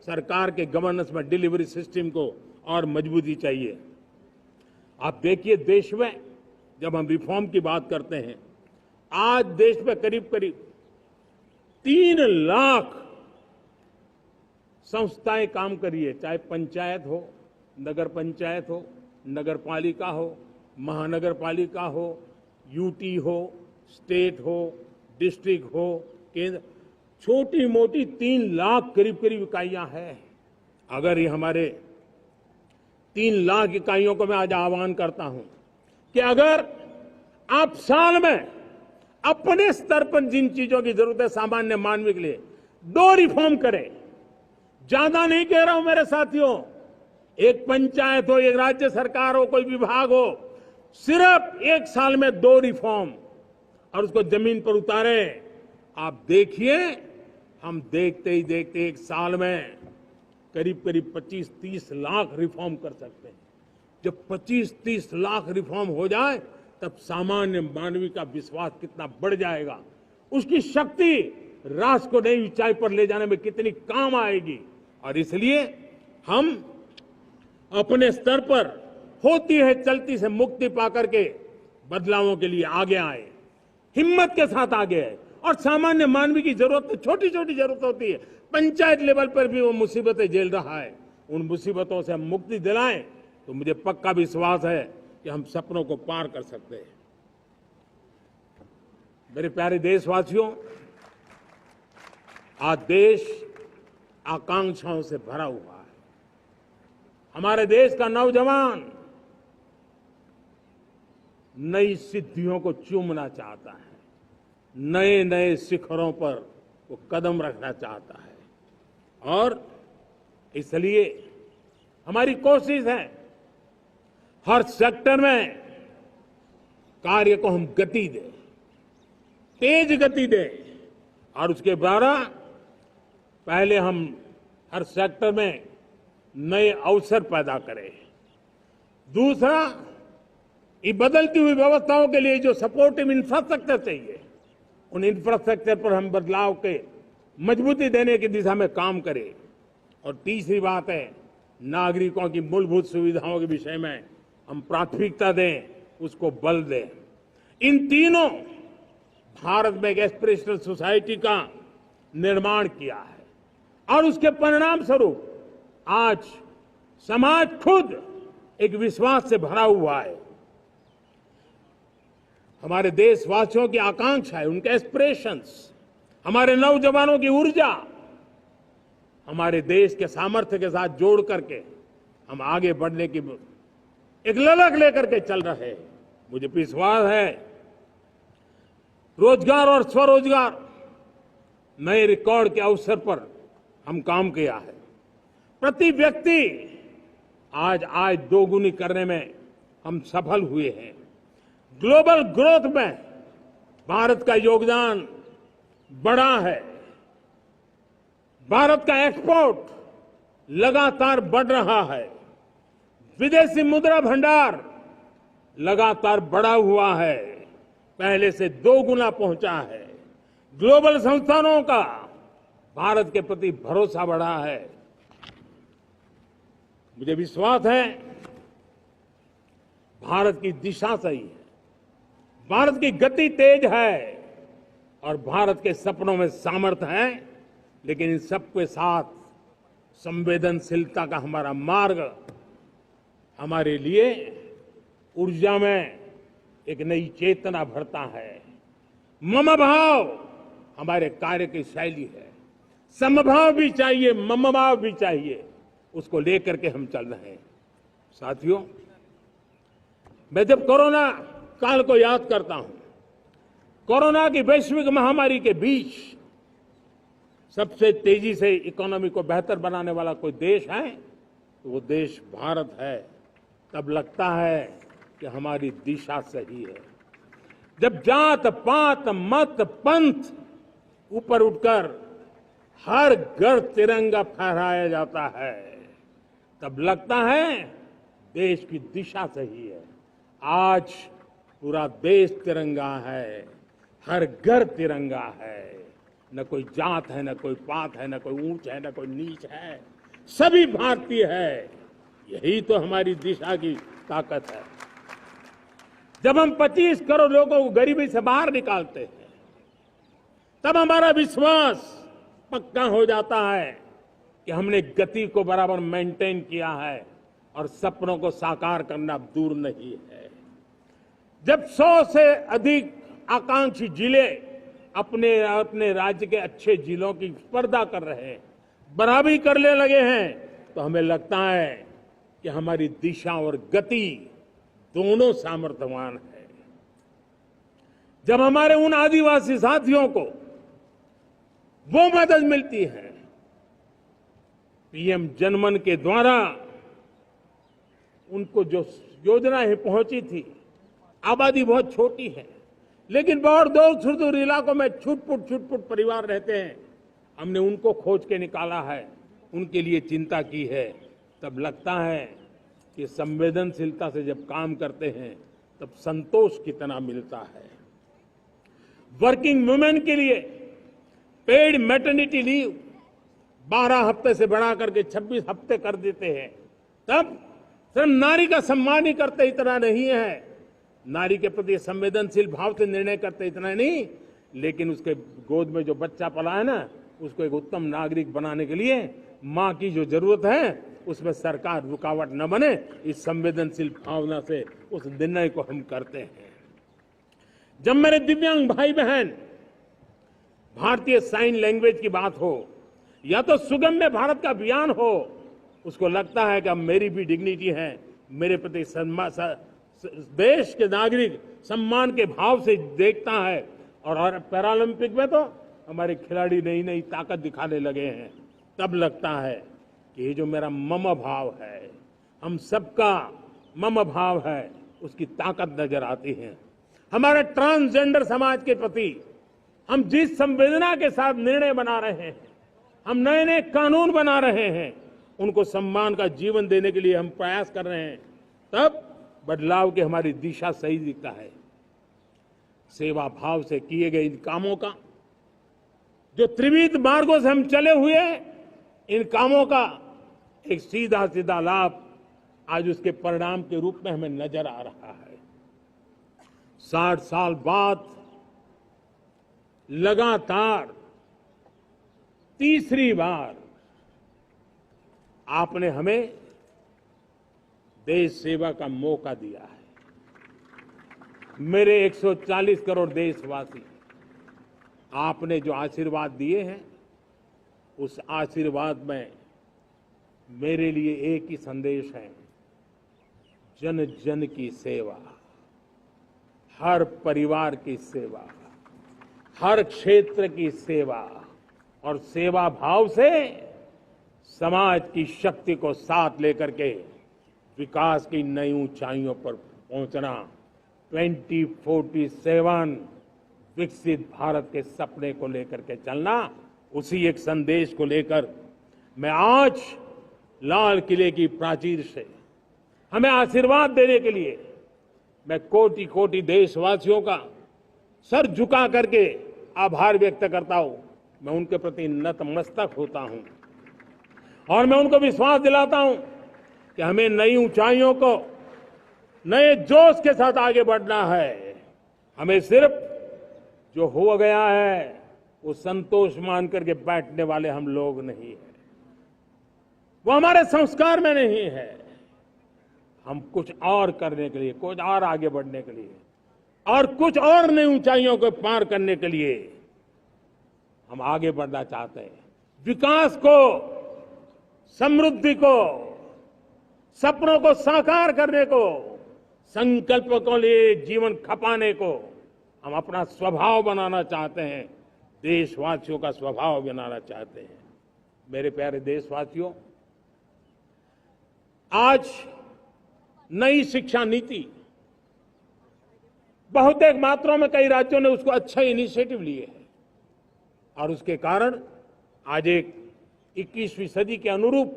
सरकार के गवर्नेंस में डिलीवरी सिस्टम को और मजबूती चाहिए। आप देखिए देश में जब हम रिफॉर्म की बात करते हैं, आज देश में करीब करीब 3 लाख संस्थाएं काम कर रही है, चाहे पंचायत हो, नगर पंचायत हो, नगर पालिका हो, महानगर पालिका हो, यूटी हो, स्टेट हो, डिस्ट्रिक्ट हो, केंद्र, छोटी मोटी 3 लाख करीब करीब इकाइयां हैं। अगर ये हमारे 3 लाख इकाइयों को मैं आज आह्वान करता हूं कि अगर आप साल में अपने स्तर पर जिन चीजों की जरूरत है सामान्य मानव के लिए 2 रिफॉर्म करें, ज्यादा नहीं कह रहा हूं मेरे साथियों, एक पंचायत हो, एक राज्य सरकार हो, कोई विभाग हो, सिर्फ 1 साल में 2 रिफॉर्म और उसको जमीन पर उतारें। आप देखिए, हम देखते ही देखते 1 साल में करीब करीब 25-30 लाख रिफॉर्म कर सकते हैं। जब 25-30 लाख रिफॉर्म हो जाए तब सामान्य मानवीय का विश्वास कितना बढ़ जाएगा, उसकी शक्ति राष्ट्र को नई ऊंचाई पर ले जाने में कितनी काम आएगी। और इसलिए हम अपने स्तर पर होती है चलती से मुक्ति पाकर के बदलावों के लिए आगे आए, हिम्मत के साथ आगे आए। और सामान्य मानवीय की जरूरत छोटी छोटी जरूरत होती है, पंचायत लेवल पर भी वो मुसीबतें झेल रहा है, उन मुसीबतों से हम मुक्ति दिलाएं तो मुझे पक्का विश्वास है कि हम सपनों को पार कर सकते हैं। मेरे प्यारे देशवासियों, आज देश आकांक्षाओं से भरा हुआ है। हमारे देश का नौजवान नई सिद्धियों को चूमना चाहता है, नए नए शिखरों पर वो कदम रखना चाहता है। और इसलिए हमारी कोशिश है हर सेक्टर में कार्य को हम गति दें, तेज गति दें, और उसके द्वारा पहले हम हर सेक्टर में नए अवसर पैदा करें। दूसरा, ये बदलती हुई व्यवस्थाओं के लिए जो सपोर्टिव इंफ्रास्ट्रक्चर चाहिए, उन इंफ्रास्ट्रक्चर पर हम बदलाव के मजबूती देने की दिशा में काम करें। और तीसरी बात है, नागरिकों की मूलभूत सुविधाओं के विषय में हम प्राथमिकता दें, उसको बल दें। इन तीनों भारत में एक एस्पिरेशनल सोसाइटी का निर्माण किया है और उसके परिणाम स्वरूप आज समाज खुद एक विश्वास से भरा हुआ है। हमारे देशवासियों की आकांक्षा है, उनके एस्पिरेशंस, हमारे नौजवानों की ऊर्जा, हमारे देश के सामर्थ्य के साथ जोड़ करके हम आगे बढ़ने की एक ललक लेकर के चल रहे हैं। मुझे विश्वास है रोजगार और स्वरोजगार नए रिकॉर्ड के अवसर पर हम काम किया है। प्रति व्यक्ति आज आय दोगुनी करने में हम सफल हुए हैं। ग्लोबल ग्रोथ में भारत का योगदान बड़ा है। भारत का एक्सपोर्ट लगातार बढ़ रहा है। विदेशी मुद्रा भंडार लगातार बढ़ा हुआ है, पहले से 2 गुना पहुंचा है। ग्लोबल संस्थानों का भारत के प्रति भरोसा बढ़ा है। मुझे विश्वास है भारत की दिशा सही है, भारत की गति तेज है और भारत के सपनों में सामर्थ्य है। लेकिन इन सबके साथ संवेदनशीलता का हमारा मार्ग हमारे लिए ऊर्जा में एक नई चेतना भरता है। मम भाव हमारे कार्य की शैली है। समभाव भी चाहिए, मम भाव भी चाहिए, उसको लेकर के हम चल रहे हैं। साथियों, मैं जब कोरोना काल को याद करता हूं, कोरोना की वैश्विक महामारी के बीच सबसे तेजी से इकोनॉमी को बेहतर बनाने वाला कोई देश है तो वो देश भारत है। तब लगता है कि हमारी दिशा सही है। जब जात पात मत पंथ ऊपर उठकर हर घर तिरंगा फहराया जाता है, तब लगता है देश की दिशा सही है। आज पूरा देश तिरंगा है, हर घर तिरंगा है। न कोई जात है, न कोई पात है, न कोई ऊंच है, न कोई नीच है, सभी भारतीय है। यही तो हमारी दिशा की ताकत है। जब हम 25 करोड़ लोगों को गरीबी से बाहर निकालते हैं, तब हमारा विश्वास पक्का हो जाता है कि हमने गति को बराबर मेंटेन किया है और सपनों को साकार करना दूर नहीं है। जब 100 से अधिक आकांक्षी जिले अपने अपने राज्य के अच्छे जिलों की स्पर्धा कर रहे हैं, बराबरी करने लगे हैं, तो हमें लगता है कि हमारी दिशा और गति दोनों सामर्थ्यवान है। जब हमारे उन आदिवासी साथियों को वो मदद मिलती है, पीएम जनमन के द्वारा उनको जो योजनाएं पहुंची थी, आबादी बहुत छोटी है, लेकिन बहुत दूर सुदूर इलाकों में छुटपुट परिवार रहते हैं, हमने उनको खोज के निकाला है, उनके लिए चिंता की है। तब लगता है कि संवेदनशीलता से जब काम करते हैं तब संतोष कितना मिलता है। वर्किंग वुमेन के लिए पेड मैटरनिटी लीव 12 हफ्ते से बढ़ा करके 26 हफ्ते कर देते हैं। तब सिर्फ नारी का सम्मान ही करते इतना नहीं है, नारी के प्रति संवेदनशील भाव से निर्णय करते इतना नहीं, लेकिन उसके गोद में जो बच्चा पला है ना, उसको एक उत्तम नागरिक बनाने के लिए मां की जो जरूरत है उसमें सरकार रुकावट न बने, इस संवेदनशील भावना से उस निर्णय को हम करते हैं। जब मेरे दिव्यांग भाई बहन भारतीय साइन लैंग्वेज की बात हो या तो सुगम्य भारत का अभियान हो, उसको लगता है कि अब मेरी भी डिग्निटी है, मेरे प्रति देश के नागरिक सम्मान के भाव से देखता है। और पैरालंपिक में तो हमारे खिलाड़ी नई नई ताकत दिखाने लगे हैं। तब लगता है कि ये जो मेरा मम भाव है, हम सबका मम भाव है, उसकी ताकत नजर आती है। हमारे ट्रांसजेंडर समाज के प्रति हम जिस संवेदना के साथ निर्णय बना रहे हैं, हम नए नए कानून बना रहे हैं, उनको सम्मान का जीवन देने के लिए हम प्रयास कर रहे हैं, तब बदलाव की हमारी दिशा सही दिखता है। सेवा भाव से किए गए इन कामों का, जो त्रिविध मार्गों से हम चले हुए, इन कामों का एक सीधा सीधा लाभ आज उसके परिणाम के रूप में हमें नजर आ रहा है। 60 साल बाद लगातार तीसरी बार आपने हमें देश सेवा का मौका दिया है। मेरे 140 करोड़ देशवासी, आपने जो आशीर्वाद दिए हैं, उस आशीर्वाद में मेरे लिए एक ही संदेश है, जन जन की सेवा, हर परिवार की सेवा, हर क्षेत्र की सेवा, और सेवा भाव से समाज की शक्ति को साथ लेकर के विकास की नई ऊंचाइयों पर पहुंचना। 2047 विकसित भारत के सपने को लेकर के चलना, उसी एक संदेश को लेकर मैं आज लाल किले की प्राचीर से हमें आशीर्वाद देने के लिए मैं कोटि कोटि देशवासियों का सर झुका करके आभार व्यक्त करता हूं। मैं उनके प्रति नतमस्तक होता हूं और मैं उनको विश्वास दिलाता हूं कि हमें नई ऊंचाइयों को नए जोश के साथ आगे बढ़ना है। हमें सिर्फ जो हो गया है वो संतोष मान करके बैठने वाले हम लोग नहीं हैं, वो हमारे संस्कार में नहीं है। हम कुछ और करने के लिए, कुछ और आगे बढ़ने के लिए और कुछ और नई ऊंचाइयों को पार करने के लिए हम आगे बढ़ना चाहते हैं। विकास को, समृद्धि को, सपनों को साकार करने को, संकल्प को लिए जीवन खपाने को हम अपना स्वभाव बनाना चाहते हैं, देशवासियों का स्वभाव बनाना चाहते हैं। मेरे प्यारे देशवासियों, आज नई शिक्षा नीति बहुतेक मात्रा में कई राज्यों ने उसको अच्छा इनिशिएटिव लिए है और उसके कारण आज एक 21वीं सदी के अनुरूप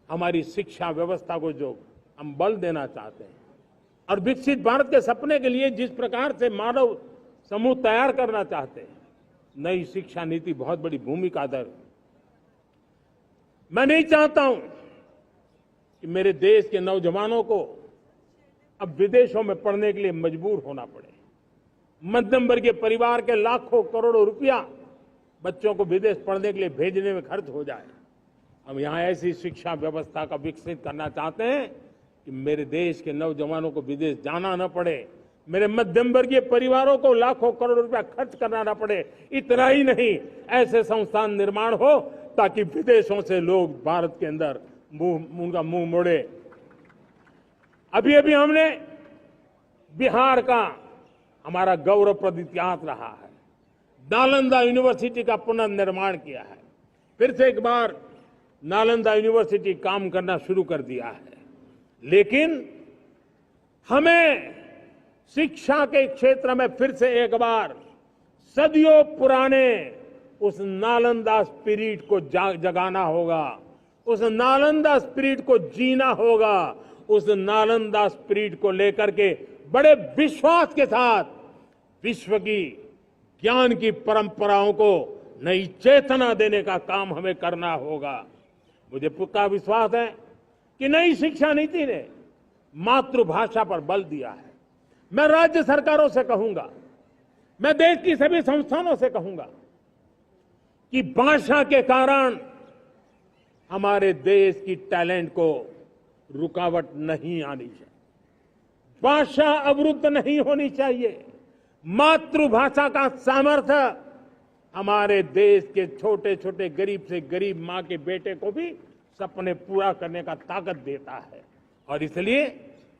हमारी शिक्षा व्यवस्था को जो हम बल देना चाहते हैं और विकसित भारत के सपने के लिए जिस प्रकार से मानव समूह तैयार करना चाहते हैं, नई शिक्षा नीति बहुत बड़ी भूमिका अदा। मैं नहीं चाहता हूं कि मेरे देश के नौजवानों को अब विदेशों में पढ़ने के लिए मजबूर होना पड़े। मध्यम वर्गीय परिवार के लाखों करोड़ों रुपया बच्चों को विदेश पढ़ने के लिए भेजने में खर्च हो जाए। हम यहाँ ऐसी शिक्षा व्यवस्था का विकसित करना चाहते हैं कि मेरे देश के नौजवानों को विदेश जाना न पड़े, मेरे मध्यम वर्गीय परिवारों को लाखों करोड़ रुपया खर्च करना न पड़े। इतना ही नहीं, ऐसे संस्थान निर्माण हो ताकि विदेशों से लोग भारत के अंदर उनका मुंह मोड़े। अभी अभी हमने बिहार का हमारा गौरवप्रद इतिहास रहा है, नालंदा यूनिवर्सिटी का पुनर्निर्माण किया है। फिर से एक बार नालंदा यूनिवर्सिटी काम करना शुरू कर दिया है। लेकिन हमें शिक्षा के क्षेत्र में फिर से एक बार सदियों पुराने उस नालंदा स्पिरिट को जगाना होगा, उस नालंदा स्पिरिट को जीना होगा, उस नालंदा स्पिरिट को लेकर के बड़े विश्वास के साथ विश्व की ज्ञान की परंपराओं को नई चेतना देने का काम हमें करना होगा। मुझे पक्का विश्वास है कि नई शिक्षा नीति ने मातृभाषा पर बल दिया है। मैं राज्य सरकारों से कहूंगा, मैं देश की सभी संस्थानों से कहूंगा कि भाषा के कारण हमारे देश की टैलेंट को रुकावट नहीं आनी चाहिए, भाषा अवरुद्ध नहीं होनी चाहिए। मातृभाषा का सामर्थ्य हमारे देश के छोटे छोटे गरीब से गरीब मां के बेटे को भी सपने पूरा करने का ताकत देता है। और इसलिए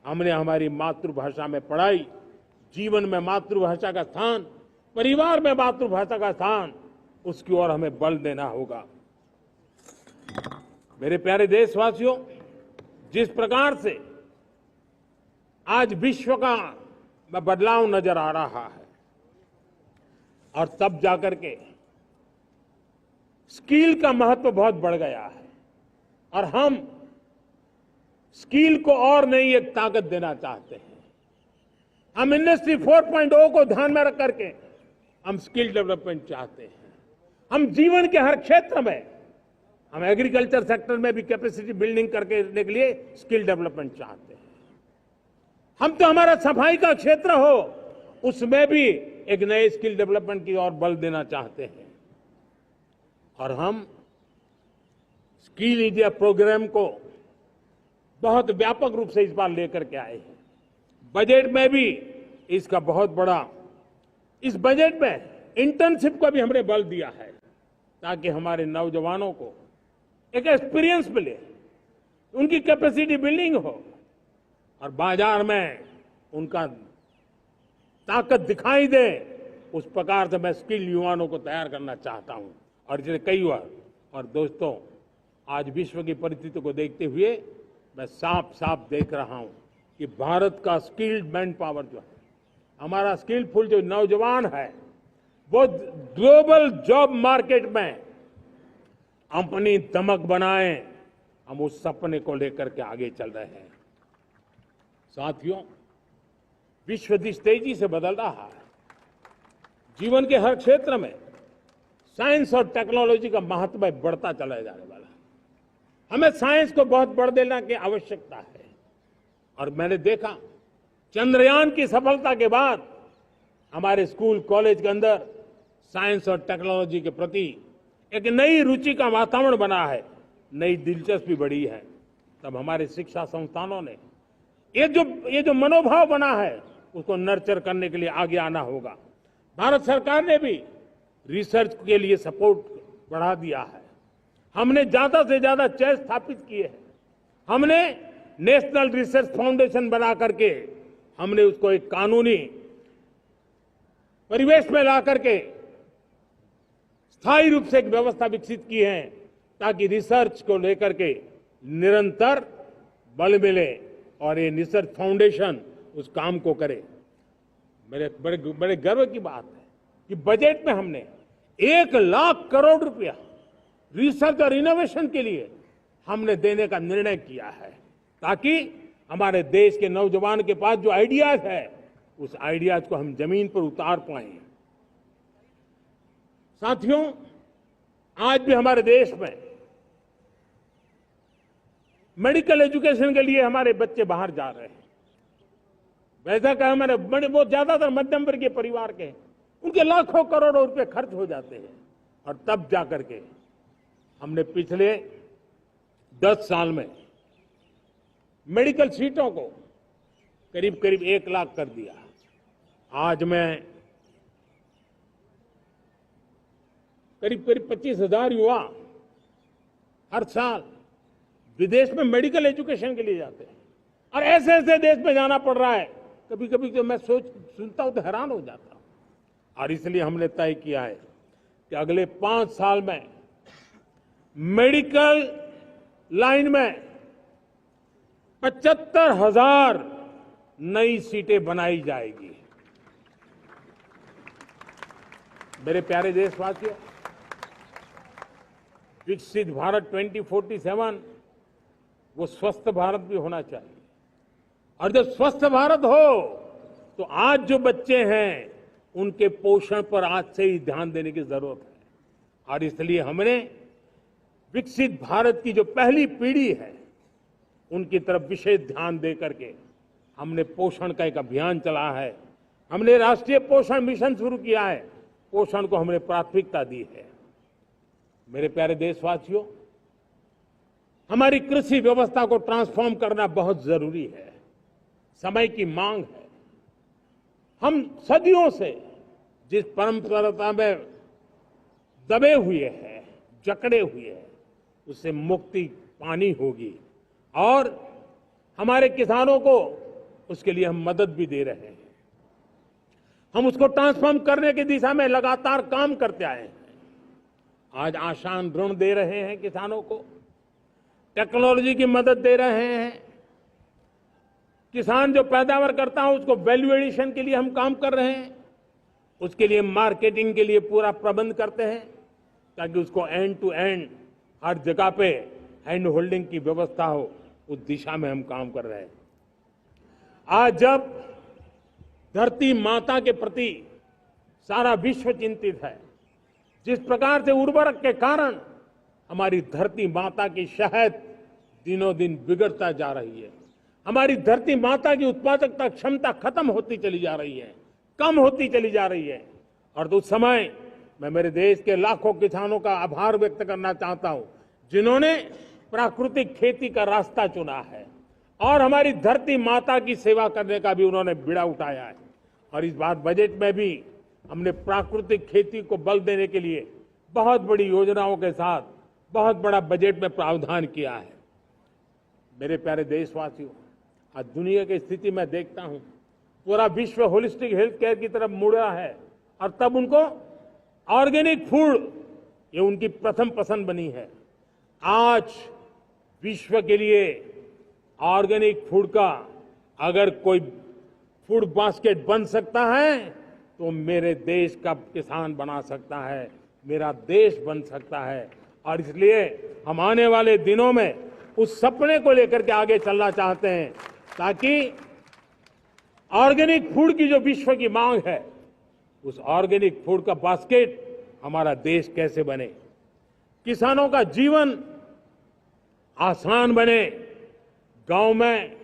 हमने हमारी मातृभाषा में पढ़ाई, जीवन में मातृभाषा का स्थान, परिवार में मातृभाषा का स्थान, उसकी ओर हमें बल देना होगा। मेरे प्यारे देशवासियों, जिस प्रकार से आज विश्व का बदलाव नजर आ रहा है और तब जाकर के स्किल का महत्व बहुत बढ़ गया है और हम स्किल को और नई एक ताकत देना चाहते हैं। हम इंडस्ट्री 4.0 को ध्यान में रख करके हम स्किल डेवलपमेंट चाहते हैं। हम जीवन के हर क्षेत्र में, हम एग्रीकल्चर सेक्टर में भी कैपेसिटी बिल्डिंग करने के लिए स्किल डेवलपमेंट चाहते हैं। हम तो हमारा सफाई का क्षेत्र हो, उसमें भी एक नए स्किल डेवलपमेंट की ओर बल देना चाहते हैं। और हम स्किल इंडिया प्रोग्राम को बहुत व्यापक रूप से इस बार लेकर के आए हैं। बजट में भी इसका बहुत बड़ा, इस बजट में इंटर्नशिप को भी हमने बल दिया है ताकि हमारे नौजवानों को एक एक्सपीरियंस मिले, उनकी कैपेसिटी बिल्डिंग हो और बाजार में उनका ताकत दिखाई दे। उस प्रकार से मैं स्किल युवाओं को तैयार करना चाहता हूं। और इसलिए कई बार, और दोस्तों, आज विश्व की परिस्थिति को देखते हुए मैं साफ साफ देख रहा हूं कि भारत का स्किल्ड मैन पावर जो है, हमारा स्किलफुल जो नौजवान है, वो ग्लोबल जॉब मार्केट में अपनी दमक बनाए। हम उस सपने को लेकर के आगे चल रहे हैं। साथियों, विश्व जिस तेजी से बदल रहा है, जीवन के हर क्षेत्र में साइंस और टेक्नोलॉजी का महत्व बढ़ता चला जाने वाला है। हमें साइंस को बहुत बढ़ देने की आवश्यकता है। और मैंने देखा चंद्रयान की सफलता के बाद हमारे स्कूल कॉलेज के अंदर साइंस और टेक्नोलॉजी के प्रति एक नई रुचि का वातावरण बना है, नई दिलचस्पी बढ़ी है। तब हमारे शिक्षा संस्थानों ने ये जो मनोभाव बना है, उसको नर्चर करने के लिए आगे आना होगा। भारत सरकार ने भी रिसर्च के लिए सपोर्ट बढ़ा दिया है। हमने ज्यादा से ज्यादा चेयर स्थापित किए हैं। हमने नेशनल रिसर्च फाउंडेशन बना करके हमने उसको एक कानूनी परिवेश में ला करके स्थायी रूप से एक व्यवस्था विकसित की है ताकि रिसर्च को लेकर के निरंतर बल मिले और ये रिसर्च फाउंडेशन उस काम को करे। मेरे बड़े गर्व की बात है कि बजट में हमने 1 लाख करोड़ रुपया रिसर्च और इनोवेशन के लिए हमने देने का निर्णय किया है ताकि हमारे देश के नौजवान के पास जो आइडियाज है, उस आइडियाज को हम जमीन पर उतार पाए। साथियों, आज भी हमारे देश में मेडिकल एजुकेशन के लिए हमारे बच्चे बाहर जा रहे हैं। वैसा कहा मैंने, बड़े बहुत ज्यादातर मध्यम वर्गीय परिवार के हैं, उनके लाखों करोड़ों रुपए खर्च हो जाते हैं। और तब जाकर के हमने पिछले 10 साल में मेडिकल सीटों को करीब करीब 1 लाख कर दिया। आज मैं करीब करीब 25,000 युवा हर साल विदेश में मेडिकल एजुकेशन के लिए जाते हैं। और ऐसे ऐसे देश में जाना पड़ रहा है, कभी कभी तो मैं सुनता हूं तो हैरान हो जाता हूं। और इसलिए हमने तय किया है कि अगले 5 साल में मेडिकल लाइन में 75,000 नई सीटें बनाई जाएगी। मेरे प्यारे देशवासियों, विकसित भारत 2047 वो स्वस्थ भारत भी होना चाहिए। और जब स्वस्थ भारत हो तो आज जो बच्चे हैं उनके पोषण पर आज से ही ध्यान देने की जरूरत है। और इसलिए हमने विकसित भारत की जो पहली पीढ़ी है उनकी तरफ विशेष ध्यान दे करके हमने पोषण का एक अभियान चला है। हमने राष्ट्रीय पोषण मिशन शुरू किया है। पोषण को हमने प्राथमिकता दी है। मेरे प्यारे देशवासियों, हमारी कृषि व्यवस्था को ट्रांसफॉर्म करना बहुत जरूरी है, समय की मांग है। हम सदियों से जिस परंपरा में दबे हुए हैं, जकड़े हुए हैं, उससे मुक्ति पानी होगी। और हमारे किसानों को उसके लिए हम मदद भी दे रहे हैं। हम उसको ट्रांसफॉर्म करने की दिशा में लगातार काम करते आए हैं। आज आसान ऋण दे रहे हैं किसानों को, टेक्नोलॉजी की मदद दे रहे हैं। किसान जो पैदावार करता है उसको वैल्यू एडिशन के लिए हम काम कर रहे हैं। उसके लिए मार्केटिंग के लिए पूरा प्रबंध करते हैं ताकि उसको एंड टू एंड हर जगह पे हैंड होल्डिंग की व्यवस्था हो। उस दिशा में हम काम कर रहे हैं। आज जब धरती माता के प्रति सारा विश्व चिंतित है, जिस प्रकार से उर्वरक के कारण हमारी धरती माता की शहद दिनों दिन बिगड़ता जा रही है, हमारी धरती माता की उत्पादकता क्षमता खत्म होती चली जा रही है, कम होती चली जा रही है। और उस समय मैं मेरे देश के लाखों किसानों का आभार व्यक्त करना चाहता हूं जिन्होंने प्राकृतिक खेती का रास्ता चुना है और हमारी धरती माता की सेवा करने का भी उन्होंने बीड़ा उठाया है। और इस बार बजट में भी हमने प्राकृतिक खेती को बल देने के लिए बहुत बड़ी योजनाओं के साथ बहुत बड़ा बजट में प्रावधान किया है। मेरे प्यारे देशवासियों, आज दुनिया की स्थिति में देखता हूं, पूरा विश्व होलिस्टिक हेल्थ केयर की तरफ मुड़ रहा है। और तब उनको ऑर्गेनिक फूड ये उनकी प्रथम पसंद बनी है। आज विश्व के लिए ऑर्गेनिक फूड का अगर कोई फूड बास्केट बन सकता है तो मेरे देश का किसान बना सकता है, मेरा देश बन सकता है। और इसलिए हम आने वाले दिनों में उस सपने को लेकर के आगे चलना चाहते हैं ताकि ऑर्गेनिक फूड की जो विश्व की मांग है, उस ऑर्गेनिक फूड का बास्केट हमारा देश कैसे बने, किसानों का जीवन आसान बने, गांव में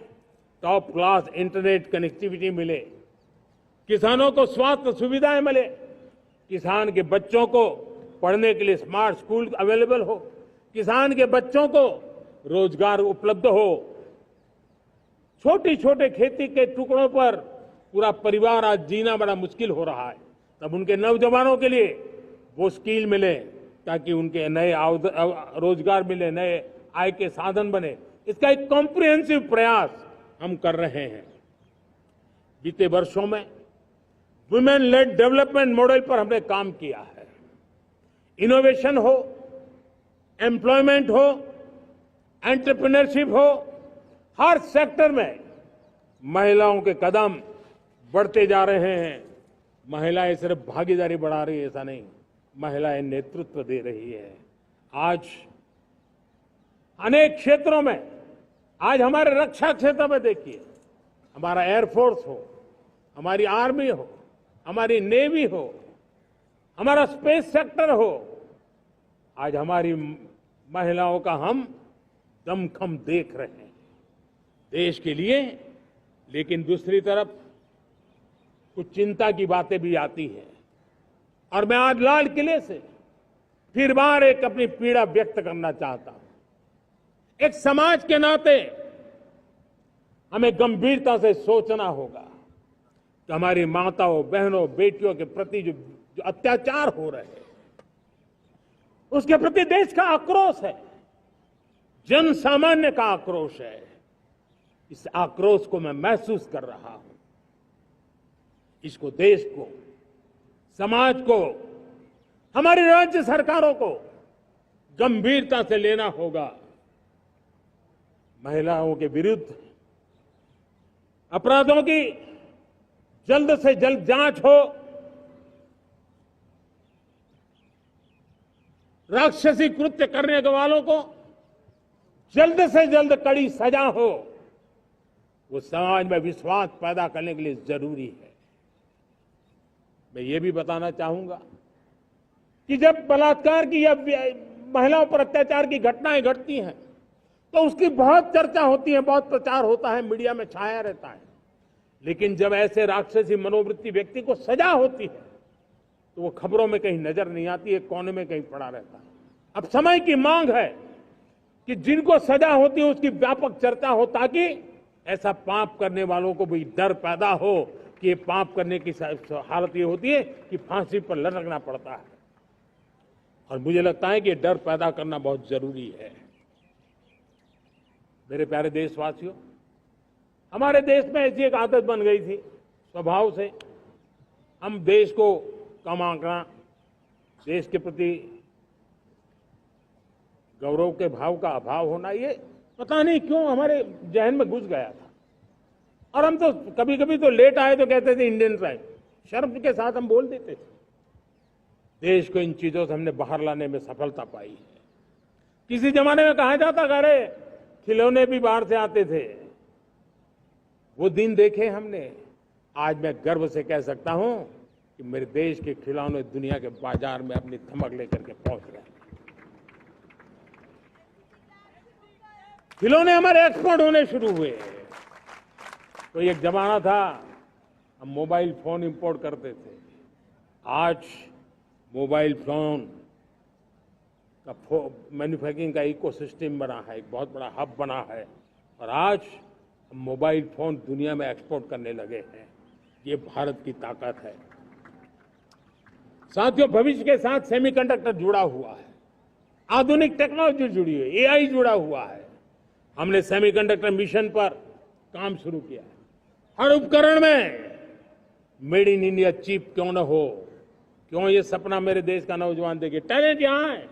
टॉप क्लास इंटरनेट कनेक्टिविटी मिले, किसानों को स्वास्थ्य सुविधाएं मिले, किसान के बच्चों को पढ़ने के लिए स्मार्ट स्कूल अवेलेबल हो, किसान के बच्चों को रोजगार उपलब्ध हो। छोटे छोटे खेती के टुकड़ों पर पूरा परिवार आज जीना बड़ा मुश्किल हो रहा है, तब उनके नौजवानों के लिए वो स्किल मिले ताकि उनके नए रोजगार मिले, नए आय के साधन बने। इसका एक कॉम्प्रिहेंसिव प्रयास हम कर रहे हैं। बीते वर्षों में वुमेन लेड डेवलपमेंट मॉडल पर हमने काम किया है। इनोवेशन हो, एम्प्लॉयमेंट हो, एंटरप्रेन्योरशिप हो, हर सेक्टर में महिलाओं के कदम बढ़ते जा रहे हैं। महिलाएं सिर्फ भागीदारी बढ़ा रही है ऐसा नहीं, महिलाएं नेतृत्व दे रही है। आज अनेक क्षेत्रों में, आज हमारे रक्षा क्षेत्र में देखिए, हमारा एयरफोर्स हो, हमारी आर्मी हो, हमारी नेवी हो, हमारा स्पेस सेक्टर हो, आज हमारी महिलाओं का हम दमखम देख रहे हैं देश के लिए। लेकिन दूसरी तरफ कुछ चिंता की बातें भी आती हैं। और मैं आज लाल किले से फिर बार एक अपनी पीड़ा व्यक्त करना चाहता हूं। एक समाज के नाते हमें गंभीरता से सोचना होगा कि हमारी माताओं, बहनों, बेटियों के प्रति जो अत्याचार हो रहे हैं, उसके प्रति देश का आक्रोश है, जन सामान्य का आक्रोश है। इस आक्रोश को मैं महसूस कर रहा हूं। इसको देश को, समाज को, हमारी राज्य सरकारों को गंभीरता से लेना होगा। महिलाओं के विरुद्ध अपराधों की जल्द से जल्द जांच हो, राक्षसी कृत्य करने वालों को जल्द से जल्द कड़ी सजा हो, वो समाज में विश्वास पैदा करने के लिए जरूरी है। मैं ये भी बताना चाहूंगा कि जब बलात्कार की या महिलाओं पर अत्याचार की घटनाएं घटती हैं तो उसकी बहुत चर्चा होती है, बहुत प्रचार होता है, मीडिया में छाया रहता है। लेकिन जब ऐसे राक्षसी मनोवृत्ति व्यक्ति को सजा होती है तो वो खबरों में कहीं नजर नहीं आती है, कोने में कहीं पड़ा रहता है। अब समय की मांग है कि जिनको सजा होती है उसकी व्यापक चर्चा हो, ताकि ऐसा पाप करने वालों को भी डर पैदा हो कि ये पाप करने की हालत ये होती है कि फांसी पर लटकना पड़ता है। और मुझे लगता है कि ये डर पैदा करना बहुत जरूरी है। मेरे प्यारे देशवासियों, हमारे देश में ऐसी एक आदत बन गई थी स्वभाव से, हम देश को कम आंकना, देश के प्रति गौरव के भाव का अभाव होना, ये पता नहीं क्यों हमारे जहन में घुस गया था। और हम तो कभी कभी तो लेट आए तो कहते थे इंडियन टाइम, शर्म के साथ हम बोल देते थे। देश को इन चीजों से हमने बाहर लाने में सफलता पाई है। किसी जमाने में कहा जाता था अरे खिलौने भी बाहर से आते थे, वो दिन देखे हमने। आज मैं गर्व से कह सकता हूं कि मेरे देश के खिलौने दुनिया के बाजार में अपनी धमक लेकर के पहुंच रहे हैं। खिलौने हमारे एक्सपोर्ट होने शुरू हुए। तो एक जमाना था हम मोबाइल फोन इंपोर्ट करते थे। आज मोबाइल फोन का मैन्युफैक्चरिंग का इकोसिस्टम बना है, एक बहुत बड़ा हब बना है। और आज हम मोबाइल फोन दुनिया में एक्सपोर्ट करने लगे हैं। ये भारत की ताकत है। साथियों, भविष्य के साथ सेमीकंडक्टर जुड़ा हुआ है, आधुनिक टेक्नोलॉजी जुड़ी है, एआई जुड़ा हुआ है। हमने सेमीकंडक्टर मिशन पर काम शुरू किया है। हर उपकरण में मेड इन इंडिया चिप क्यों न हो, क्यों ये सपना मेरे देश का नौजवान देखे। टैलेंट यहां है,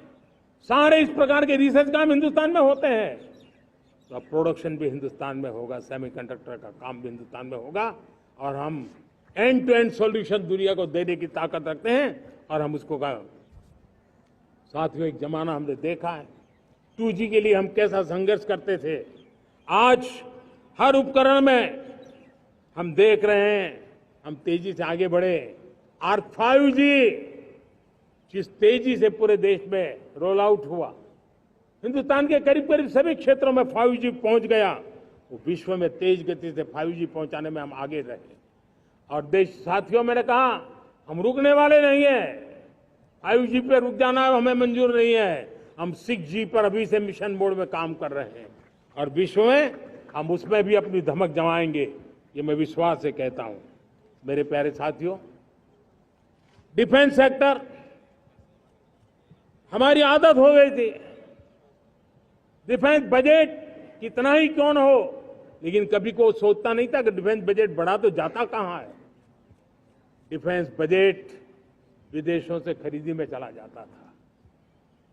सारे इस प्रकार के रिसर्च काम हिंदुस्तान में होते हैं। तो अब प्रोडक्शन भी हिंदुस्तान में होगा, सेमीकंडक्टर का काम भी हिंदुस्तान में होगा। और हम एंड टू एंड सॉल्यूशन दुनिया को देने की ताकत रखते हैं और हम उसको का। साथियों, एक जमाना हमने देखा है 2G के लिए हम कैसा संघर्ष करते थे। आज हर उपकरण में हम देख रहे हैं, हम तेजी से आगे बढ़े। और 5G जिस तेजी से पूरे देश में रोल आउट हुआ, हिंदुस्तान के करीब करीब सभी क्षेत्रों में 5G पहुंच गया। वो विश्व में तेज गति से 5G पहुंचाने में हम आगे रहे। और देश साथियों, मैंने कहा हम रुकने वाले नहीं हैं। 5G पे रुक जाना हमें मंजूर नहीं है। हम 6G पर अभी से मिशन मोड में काम कर रहे हैं और विश्व में हम उसमें भी अपनी धमक जमाएंगे, ये मैं विश्वास से कहता हूं। मेरे प्यारे साथियों, डिफेंस सेक्टर हमारी आदत हो गई थी। डिफेंस बजट कितना ही क्यों न हो, लेकिन कभी को सोचता नहीं था कि डिफेंस बजट बढ़ा तो जाता कहां है। डिफेंस बजट विदेशों से खरीदी में चला जाता था।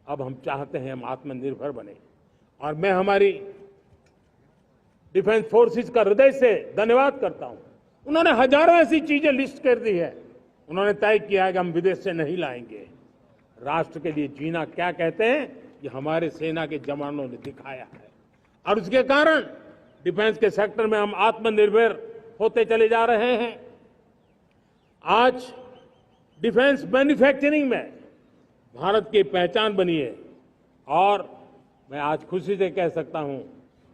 अब हम चाहते हैं हम आत्मनिर्भर बने। और मैं हमारी डिफेंस फोर्सेस का हृदय से धन्यवाद करता हूं। उन्होंने हजारों ऐसी चीजें लिस्ट कर दी है। उन्होंने तय किया है कि हम विदेश से नहीं लाएंगे। राष्ट्र के लिए जीना क्या कहते हैं, ये हमारे सेना के जवानों ने दिखाया है। और उसके कारण डिफेंस के सेक्टर में हम आत्मनिर्भर होते चले जा रहे हैं। आज डिफेंस मैन्युफैक्चरिंग में भारत की पहचान बनी है। और मैं आज खुशी से कह सकता हूं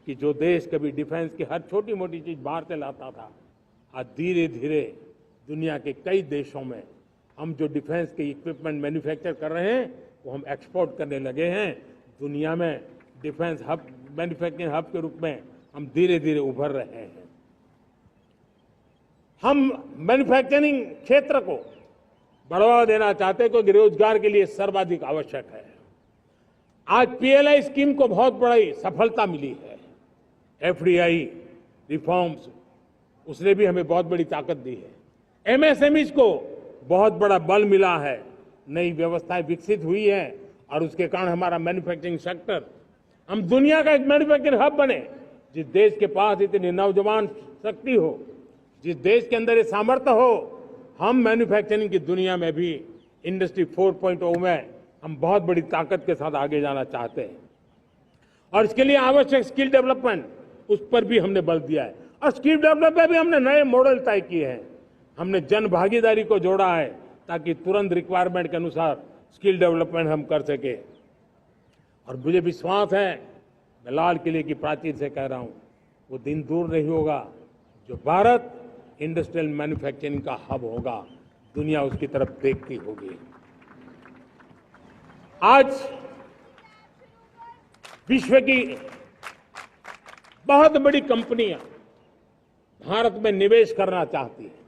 कि जो देश कभी डिफेंस की हर छोटी मोटी चीज बाहर से लाता था, आज धीरे धीरे दुनिया के कई देशों में हम जो डिफेंस के इक्विपमेंट मैन्युफैक्चर कर रहे हैं वो हम एक्सपोर्ट करने लगे हैं। दुनिया में डिफेंस हब, मैन्युफैक्चरिंग हब के रूप में हम धीरे धीरे उभर रहे हैं। हम मैन्युफैक्चरिंग क्षेत्र को बढ़ावा देना चाहते हैं क्योंकि रोजगार के लिए सर्वाधिक आवश्यक है। आज पीएलआई स्कीम को बहुत बड़ी सफलता मिली है। एफडीआई रिफॉर्म्स, उसने भी हमें बहुत बड़ी ताकत दी है। एमएसएमईज को बहुत बड़ा बल मिला है, नई व्यवस्थाएं विकसित हुई है और उसके कारण हमारा मैन्युफैक्चरिंग सेक्टर, हम दुनिया का एक मैन्युफैक्चरिंग हब बने। जिस देश के पास इतनी नौजवान शक्ति हो, जिस देश के अंदर ये सामर्थ्य हो, हम मैन्युफैक्चरिंग की दुनिया में भी इंडस्ट्री 4.0 में हम बहुत बड़ी ताकत के साथ आगे जाना चाहते हैं। और इसके लिए आवश्यक स्किल डेवलपमेंट, उस पर भी हमने बल दिया है। और स्किल डेवलपमेंट में भी हमने नए मॉडल तय किए हैं। हमने जन भागीदारी को जोड़ा है ताकि तुरंत रिक्वायरमेंट के अनुसार स्किल डेवलपमेंट हम कर सके। और मुझे विश्वास है, मैं लाल किले की प्राचीर से कह रहा हूं, वो दिन दूर नहीं होगा जो भारत इंडस्ट्रियल मैन्युफैक्चरिंग का हब होगा। दुनिया उसकी तरफ देखती होगी। आज विश्व की बहुत बड़ी कंपनियां भारत में निवेश करना चाहती हैं।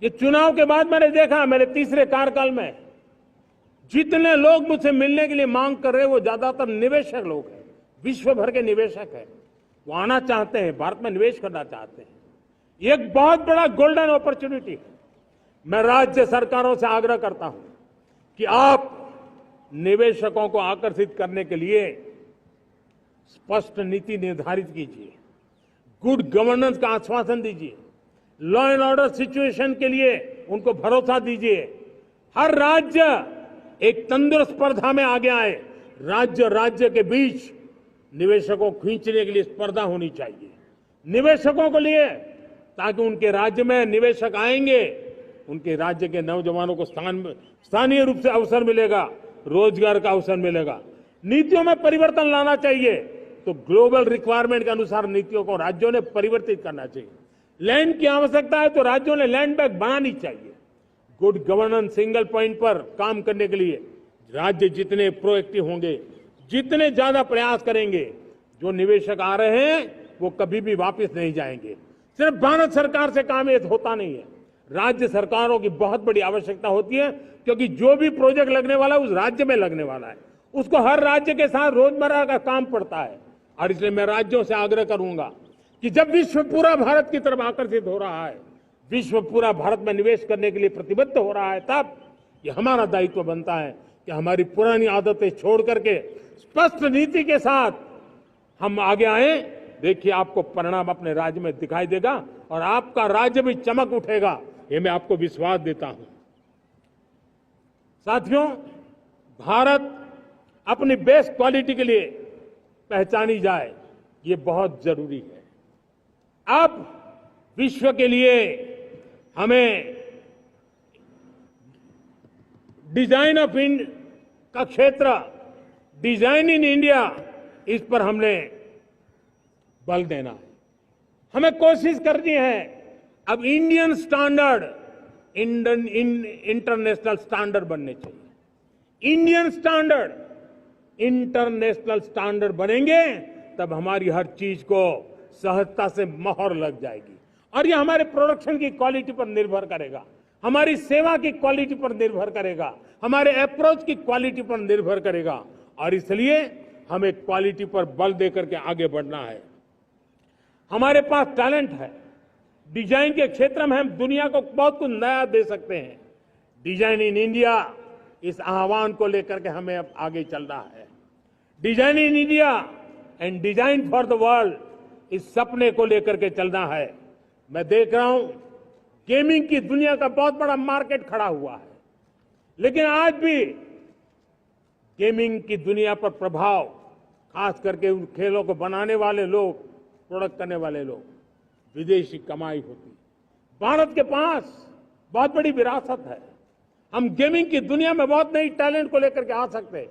ये चुनाव के बाद मैंने देखा, मेरे तीसरे कार्यकाल में जितने लोग मुझसे मिलने के लिए मांग कर रहे हैं वो ज्यादातर निवेशक लोग हैं, विश्व भर के निवेशक हैं। वो आना चाहते हैं, भारत में निवेश करना चाहते हैं। ये एक बहुत बड़ा गोल्डन अपॉर्चुनिटी है। मैं राज्य सरकारों से आग्रह करता हूं कि आप निवेशकों को आकर्षित करने के लिए स्पष्ट नीति निर्धारित कीजिए, गुड गवर्नेंस का आश्वासन दीजिए, लॉ एंड ऑर्डर सिचुएशन के लिए उनको भरोसा दीजिए। हर राज्य एक तंदुरुस्त स्पर्धा में आगे आए। राज्य के बीच निवेशकों को खींचने के लिए स्पर्धा होनी चाहिए, निवेशकों को लिए, ताकि उनके राज्य में निवेशक आएंगे, उनके राज्य के नौजवानों को स्थानीय रूप से अवसर मिलेगा, रोजगार का अवसर मिलेगा। नीतियों में परिवर्तन लाना चाहिए तो ग्लोबल रिक्वायरमेंट के अनुसार नीतियों को राज्यों ने परिवर्तित करना चाहिए। लैंड की आवश्यकता है तो राज्यों ने लैंड बैंक बनानी चाहिए। गुड गवर्नेंस सिंगल पॉइंट पर काम करने के लिए राज्य जितने प्रोएक्टिव होंगे, जितने ज्यादा प्रयास करेंगे, जो निवेशक आ रहे हैं वो कभी भी वापस नहीं जाएंगे। सिर्फ भारत सरकार से काम ये होता नहीं है, राज्य सरकारों की बहुत बड़ी आवश्यकता होती है, क्योंकि जो भी प्रोजेक्ट लगने वाला है उस राज्य में लगने वाला है, उसको हर राज्य के साथ रोजमर्रा का काम पड़ता है। और इसलिए मैं राज्यों से आग्रह करूंगा कि जब विश्व पूरा भारत की तरफ आकर्षित हो रहा है, विश्व पूरा भारत में निवेश करने के लिए प्रतिबद्ध हो रहा है, तब ये हमारा दायित्व बनता है कि हमारी पुरानी आदतें छोड़ करके स्पष्ट नीति के साथ हम आगे आए। देखिए, आपको परिणाम अपने राज्य में दिखाई देगा और आपका राज्य भी चमक उठेगा, ये मैं आपको विश्वास देता हूं। साथियों, भारत अपनी बेस्ट क्वालिटी के लिए पहचानी जाए, ये बहुत जरूरी है। अब विश्व के लिए हमें डिजाइन ऑफ इंडिया का क्षेत्र, डिजाइन इन इंडिया, इस पर हमने बल देना है। हमें कोशिश करनी है अब इंडियन स्टैंडर्ड इंटरनेशनल स्टैंडर्ड बनने चाहिए। इंडियन स्टैंडर्ड इंटरनेशनल स्टैंडर्ड बनेंगे तब हमारी हर चीज को सहजता से मोहर लग जाएगी। और ये हमारे प्रोडक्शन की क्वालिटी पर निर्भर करेगा, हमारी सेवा की क्वालिटी पर निर्भर करेगा, हमारे अप्रोच की क्वालिटी पर निर्भर करेगा। और इसलिए हमें क्वालिटी पर बल देकर के आगे बढ़ना है। हमारे पास टैलेंट है, डिजाइन के क्षेत्र में हम दुनिया को बहुत कुछ नया दे सकते हैं। डिजाइन इन इंडिया, इस आह्वान को लेकर के हमें अब आगे चलना है। Design in India and design for the world, इस सपने को लेकर के चलना है। मैं देख रहा हूं गेमिंग की दुनिया का बहुत बड़ा मार्केट खड़ा हुआ है, लेकिन आज भी गेमिंग की दुनिया पर प्रभाव, खास करके उन खेलों को बनाने वाले लोग, प्रोडक्ट करने वाले लोग, विदेशी कमाई होती। भारत के पास बहुत बड़ी विरासत है, हम गेमिंग की दुनिया में बहुत नई टैलेंट को लेकर के आ सकते हैं।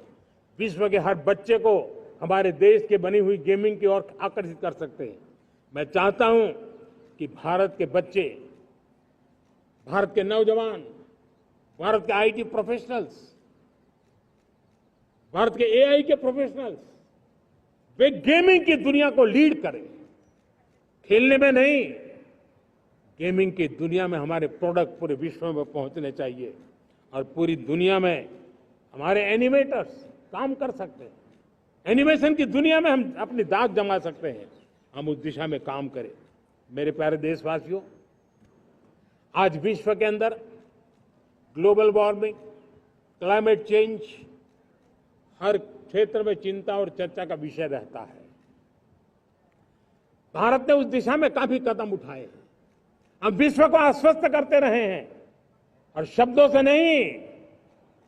विश्व के हर बच्चे को हमारे देश के बनी हुई गेमिंग की ओर आकर्षित कर सकते हैं। मैं चाहता हूं कि भारत के बच्चे भारत के नौजवान, भारत के आईटी प्रोफेशनल्स, भारत के एआई के प्रोफेशनल्स, वे गेमिंग की दुनिया को लीड करें। खेलने में नहीं, गेमिंग की दुनिया में हमारे प्रोडक्ट पूरे विश्व में पहुंचने चाहिए और पूरी दुनिया में हमारे एनिमेटर्स काम कर सकते हैं। एनिमेशन की दुनिया में हम अपनी दाग जमा सकते हैं। हम उस दिशा में काम करें। मेरे प्यारे देशवासियों, आज विश्व के अंदर ग्लोबल वार्मिंग, क्लाइमेट चेंज हर क्षेत्र में चिंता और चर्चा का विषय रहता है। भारत ने उस दिशा में काफी कदम उठाए हैं। हम विश्व को आश्वस्त करते रहे हैं और शब्दों से नहीं,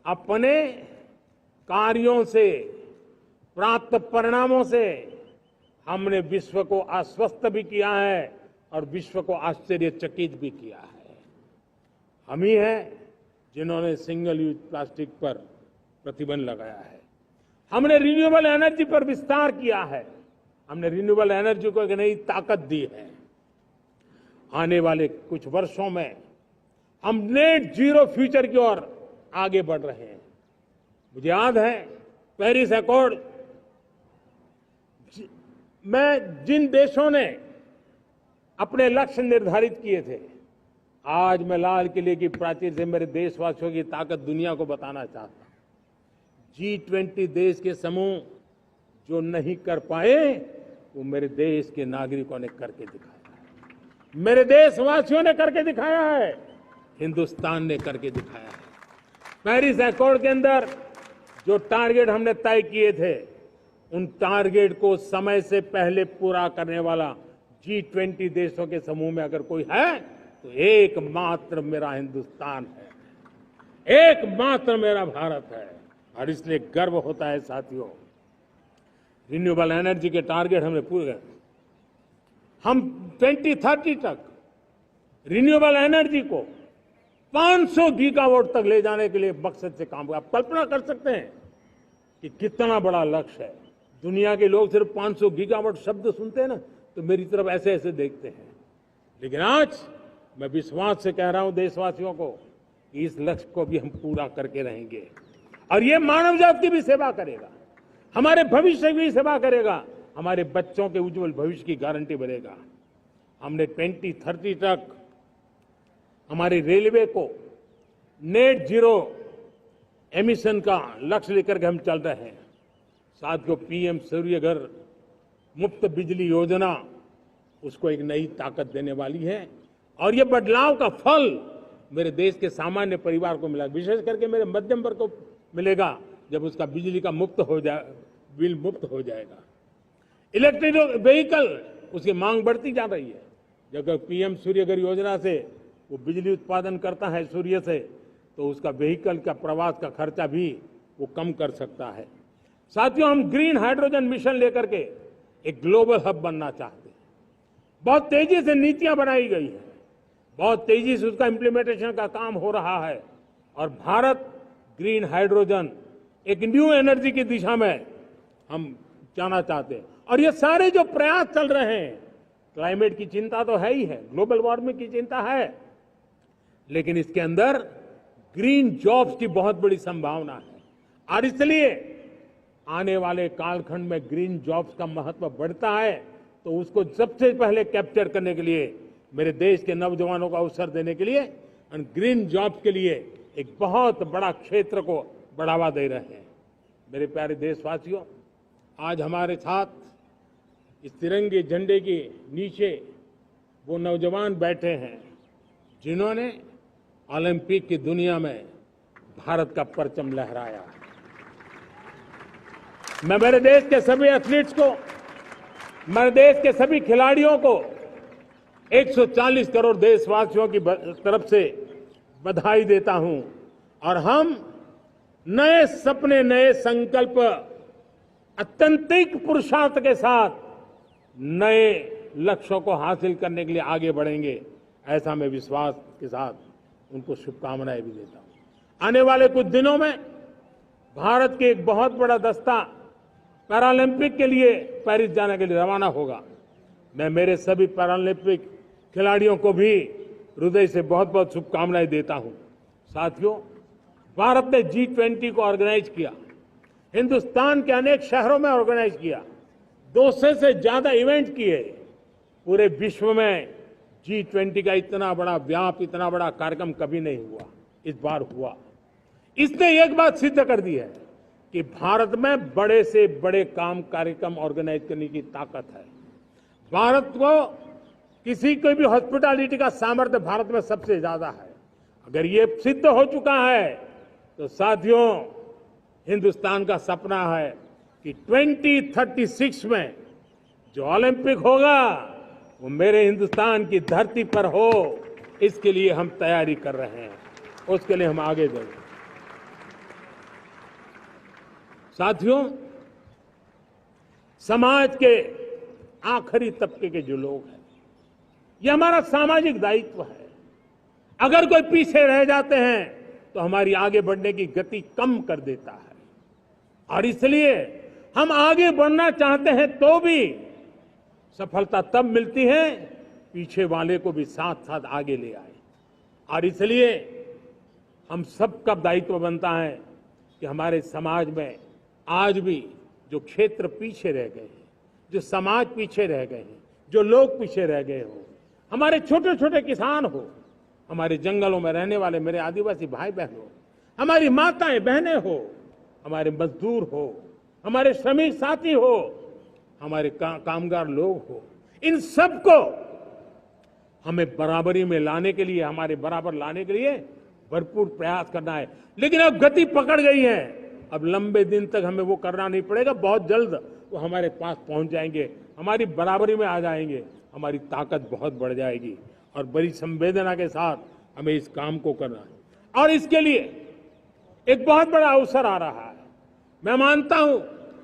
अपने कार्यों से, प्राप्त परिणामों से हमने विश्व को आश्वस्त भी किया है और विश्व को आश्चर्यचकित भी किया है। हम ही हैं जिन्होंने सिंगल यूज प्लास्टिक पर प्रतिबंध लगाया है। हमने रिन्यूएबल एनर्जी पर विस्तार किया है। हमने रिन्यूएबल एनर्जी को एक नई ताकत दी है। आने वाले कुछ वर्षों में हम नेट जीरो फ्यूचर की ओर आगे बढ़ रहे हैं। मुझे याद है पेरिस अकॉर्ड में जिन देशों ने अपने लक्ष्य निर्धारित किए थे, आज मैं लाल किले की प्राचीर से मेरे देशवासियों की ताकत दुनिया को बताना चाहता हूं। G20 देश के समूह जो नहीं कर पाए, वो मेरे देश के नागरिकों ने करके दिखाया है। मेरे देशवासियों ने करके दिखाया है। हिंदुस्तान ने करके दिखाया है। पेरिस अकॉर्ड के अंदर जो टारगेट हमने तय किए थे, उन टारगेट को समय से पहले पूरा करने वाला G20 देशों के समूह में अगर कोई है तो एकमात्र मेरा हिंदुस्तान है, एकमात्र मेरा भारत है। और इसलिए गर्व होता है साथियों। रिन्यूएबल एनर्जी के टारगेट हमने पूरे, हम 2030 तक रिन्यूएबल एनर्जी को 500 गीगावाट तक ले जाने के लिए मकसद से काम कर। आप कल्पना कर सकते हैं कि कितना बड़ा लक्ष्य है। दुनिया के लोग सिर्फ 500 गीगावाट शब्द सुनते हैं ना, तो मेरी तरफ ऐसे ऐसे देखते हैं। लेकिन आज मैं विश्वास से कह रहा हूं देशवासियों को कि इस लक्ष्य को भी हम पूरा करके रहेंगे और ये मानव जाति की भी सेवा करेगा, हमारे भविष्य की भी सेवा करेगा, हमारे बच्चों के उज्जवल भविष्य की गारंटी बनेगा। हमने 2030 तक हमारी रेलवे को नेट जीरो एमिशन का लक्ष्य लेकर के हम चल रहे हैं। साथियों, पीएम सूर्य घर मुफ्त बिजली योजना उसको एक नई ताकत देने वाली है और ये बदलाव का फल मेरे देश के सामान्य परिवार को मिला, विशेष करके मेरे मध्यम वर्ग को मिलेगा जब उसका बिजली का बिल मुक्त हो जाएगा। इलेक्ट्रिक व्हीकल, उसकी मांग बढ़ती जा रही है। जब पीएम सूर्य घर योजना से वो बिजली उत्पादन करता है सूर्य से, तो उसका व्हीकल का प्रवास का खर्चा भी वो कम कर सकता है। साथियों, हम ग्रीन हाइड्रोजन मिशन लेकर के एक ग्लोबल हब बनना चाहते हैं। बहुत तेजी से नीतियां बनाई गई है, बहुत तेजी से उसका इम्प्लीमेंटेशन का काम हो रहा है और भारत ग्रीन हाइड्रोजन एक न्यू एनर्जी की दिशा में हम जाना चाहते हैं। और ये सारे जो प्रयास चल रहे हैं, क्लाइमेट की चिंता तो है ही है, ग्लोबल वार्मिंग की चिंता है, लेकिन इसके अंदर ग्रीन जॉब्स की बहुत बड़ी संभावना है और इसलिए आने वाले कालखंड में ग्रीन जॉब्स का महत्व बढ़ता है। तो उसको सबसे पहले कैप्चर करने के लिए, मेरे देश के नौजवानों को अवसर देने के लिए और ग्रीन जॉब्स के लिए एक बहुत बड़ा क्षेत्र को बढ़ावा दे रहे हैं। मेरे प्यारे देशवासियों, आज हमारे साथ इस तिरंगे झंडे के नीचे वो नौजवान बैठे हैं जिन्होंने ओलंपिक की दुनिया में भारत का परचम लहराया। मैं मेरे देश के सभी एथलीट्स को, मेरे देश के सभी खिलाड़ियों को 140 करोड़ देशवासियों की तरफ से बधाई देता हूं और हम नए सपने, नए संकल्प, अत्यंतिक पुरुषार्थ के साथ नए लक्ष्यों को हासिल करने के लिए आगे बढ़ेंगे। ऐसा मैं विश्वास के साथ उनको शुभकामनाएं भी देता हूं। आने वाले कुछ दिनों में भारत के एक बहुत बड़ा दस्ता पैरालंपिक के लिए पेरिस जाने के लिए रवाना होगा। मैं मेरे सभी पैरालंपिक खिलाड़ियों को भी हृदय से बहुत बहुत शुभकामनाएं देता हूं। साथियों, भारत ने G20 को ऑर्गेनाइज किया, हिंदुस्तान के अनेक शहरों में ऑर्गेनाइज किया, 200 से ज्यादा इवेंट किए। पूरे विश्व में G20 का इतना बड़ा व्याप, इतना बड़ा कार्यक्रम कभी नहीं हुआ, इस बार हुआ। इसने एक बात सिद्ध कर दी है कि भारत में बड़े से बड़े कार्यक्रम ऑर्गेनाइज करने की ताकत है। भारत को किसी कोई भी हॉस्पिटैलिटी का सामर्थ्य भारत में सबसे ज्यादा है। अगर ये सिद्ध हो चुका है तो साथियों, हिंदुस्तान का सपना है कि 2036 में जो ओलंपिक होगा वो मेरे हिंदुस्तान की धरती पर हो। इसके लिए हम तैयारी कर रहे हैं, उसके लिए हम आगे बढ़ेंगे। साथियों, समाज के आखिरी तबके के जो लोग हैं, ये हमारा सामाजिक दायित्व है। अगर कोई पीछे रह जाते हैं तो हमारी आगे बढ़ने की गति कम कर देता है, और इसलिए हम आगे बढ़ना चाहते हैं तो भी सफलता तब मिलती है पीछे वाले को भी साथ साथ आगे ले आए। और इसलिए हम सबका दायित्व बनता है कि हमारे समाज में आज भी जो क्षेत्र पीछे रह गए हैं, जो समाज पीछे रह गए हैं, जो लोग पीछे रह गए हो, हमारे छोटे छोटे किसान हो, हमारे जंगलों में रहने वाले मेरे आदिवासी भाई बहन हो, हमारी माताएं बहनें हो, हमारे मजदूर हो, हमारे श्रमिक साथी हो, हमारे कामगार लोग हो, इन सबको हमें बराबरी में लाने के लिए, हमारे बराबर लाने के लिए भरपूर प्रयास करना है। लेकिन अब गति पकड़ गई है, अब लंबे दिन तक हमें वो करना नहीं पड़ेगा। बहुत जल्द वो हमारे पास पहुंच जाएंगे, हमारी बराबरी में आ जाएंगे, हमारी ताकत बहुत बढ़ जाएगी और बड़ी संवेदना के साथ हमें इस काम को करना है। और इसके लिए एक बहुत बड़ा अवसर आ रहा है। मैं मानता हूं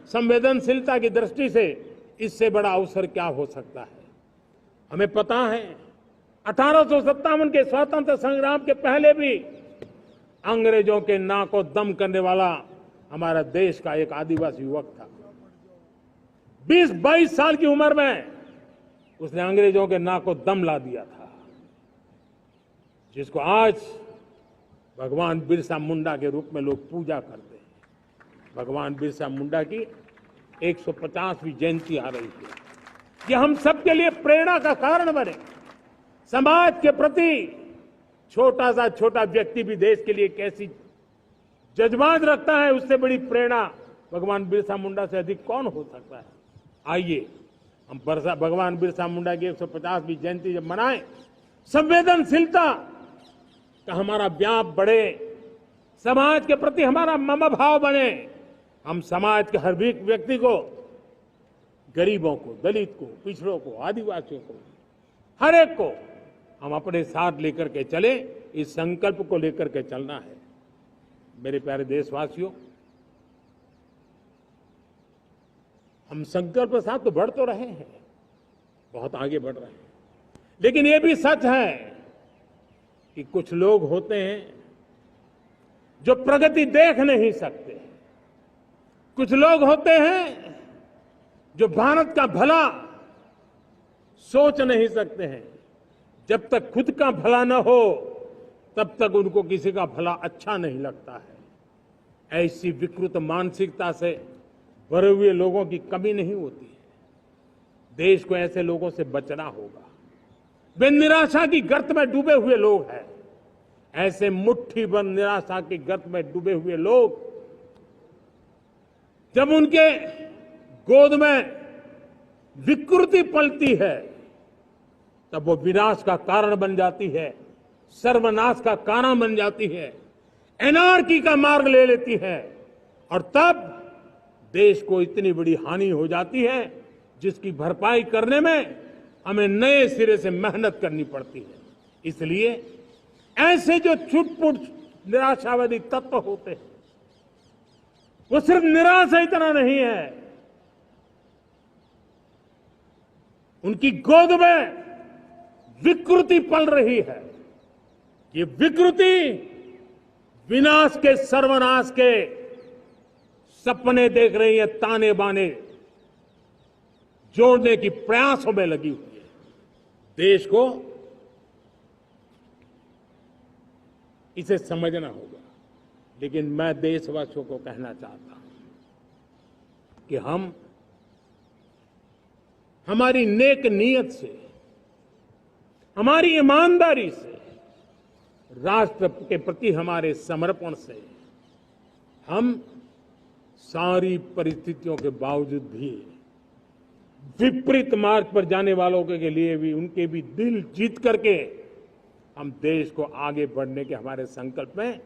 संवेदनशीलता की दृष्टि से इससे बड़ा अवसर क्या हो सकता है। हमें पता है 1857 के स्वतंत्र संग्राम के पहले भी अंग्रेजों के नाक को दम करने वाला हमारा देश का एक आदिवासी युवक था। 20-22 साल की उम्र में उसने अंग्रेजों के नाक को दम ला दिया था, जिसको आज भगवान बिरसा मुंडा के रूप में लोग पूजा करते हैं। भगवान बिरसा मुंडा की 150वीं जयंती आ रही है। ये हम सबके लिए प्रेरणा का कारण बने। समाज के प्रति छोटा सा छोटा व्यक्ति भी देश के लिए कैसी जज्बात रखता है, उससे बड़ी प्रेरणा भगवान बिरसा मुंडा से अधिक कौन हो सकता है। आइए हम भगवान बिरसा मुंडा की 150वीं जयंती जब मनाएं, संवेदनशीलता का हमारा व्याप बढ़े, समाज के प्रति हमारा ममभाव बने। हम समाज के हर व्यक्ति को, गरीबों को, दलित को, पिछड़ों को, आदिवासियों को, हर एक को हम अपने साथ लेकर के चले। इस संकल्प को लेकर के चलना है। मेरे प्यारे देशवासियों, हम संकल्प के साथ तो बढ़ तो रहे हैं, बहुत आगे बढ़ रहे हैं, लेकिन ये भी सच है कि कुछ लोग होते हैं जो प्रगति देख नहीं सकते। कुछ लोग होते हैं जो भारत का भला सोच नहीं सकते हैं। जब तक खुद का भला न हो तब तक उनको किसी का भला अच्छा नहीं लगता है। ऐसी विकृत मानसिकता से भरे हुए लोगों की कमी नहीं होती है। देश को ऐसे लोगों से बचना होगा। वे निराशा की गर्त में डूबे हुए लोग हैं। ऐसे मुट्ठी भर निराशा की गर्त में डूबे हुए लोग, जब उनके गोद में विकृति पलती है तब वो विनाश का कारण बन जाती है, सर्वनाश का कारण बन जाती है, एनार्की का मार्ग ले लेती है, और तब देश को इतनी बड़ी हानि हो जाती है जिसकी भरपाई करने में हमें नए सिरे से मेहनत करनी पड़ती है। इसलिए ऐसे जो छुटपुट निराशावादी तत्व होते हैं, वो सिर्फ निराशा इतना नहीं है, उनकी गोद में विकृति पल रही है। ये विकृति विनाश के, सर्वनाश के सपने देख रही है, ताने बाने जोड़ने की प्रयासों में लगी हुई है। देश को इसे समझना होगा। लेकिन मैं देशवासियों को कहना चाहता हूं कि हम हमारी नेक नीयत से, हमारी ईमानदारी से, राष्ट्र के प्रति हमारे समर्पण से हम सारी परिस्थितियों के बावजूद भी विपरीत मार्ग पर जाने वालों के लिए भी, उनके भी दिल जीत करके हम देश को आगे बढ़ने के हमारे संकल्प में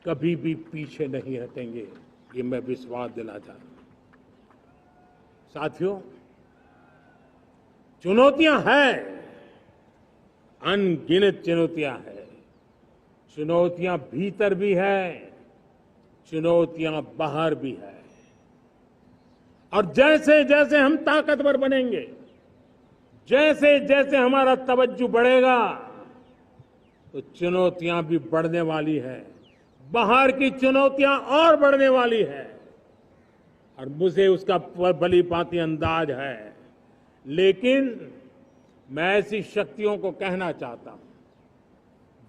कभी भी पीछे नहीं हटेंगे, ये मैं विश्वास दिला चाहता हूं। साथियों, चुनौतियां हैं, अनगिनत चुनौतियां हैं। चुनौतियां भीतर भी है, चुनौतियां बाहर भी है। और जैसे जैसे हम ताकतवर बनेंगे, जैसे जैसे हमारा तवज्जो बढ़ेगा, तो चुनौतियां भी बढ़ने वाली है, बाहर की चुनौतियां और बढ़ने वाली है। और मुझे उसका भली भांति अंदाज है। लेकिन मैं ऐसी शक्तियों को कहना चाहता हूं,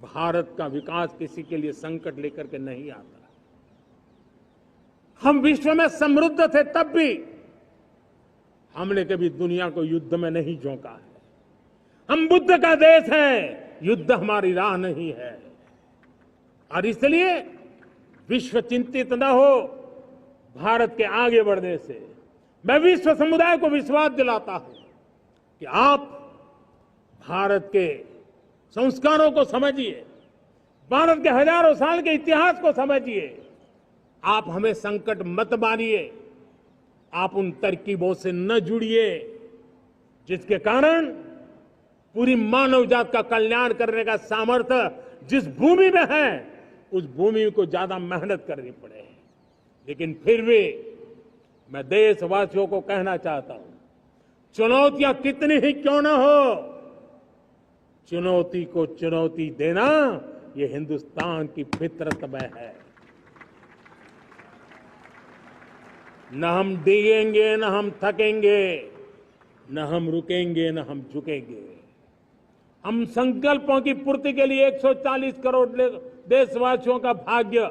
भारत का विकास किसी के लिए संकट लेकर के नहीं आता। हम विश्व में समृद्ध थे, तब भी हमने कभी दुनिया को युद्ध में नहीं झोंका है। हम बुद्ध का देश है, युद्ध हमारी राह नहीं है। और इसलिए विश्व चिंतित न हो भारत के आगे बढ़ने से। मैं विश्व समुदाय को विश्वास दिलाता हूं कि आप भारत के संस्कारों को समझिए, भारत के हजारों साल के इतिहास को समझिए। आप हमें संकट मत मानिए, आप उन तरकीबों से न जुड़िए जिसके कारण पूरी मानव जात का कल्याण करने का सामर्थ्य जिस भूमि में है, उस भूमि को ज्यादा मेहनत करनी पड़े। लेकिन फिर भी मैं देशवासियों को कहना चाहता हूं, चुनौतियां कितनी ही क्यों न हो, चुनौती को चुनौती देना ये हिंदुस्तान की फितरत में है। न हम डिगेंगे, न हम थकेंगे, न हम रुकेंगे, न हम झुकेंगे। हम संकल्पों की पूर्ति के लिए 140 करोड़ देशवासियों का भाग्य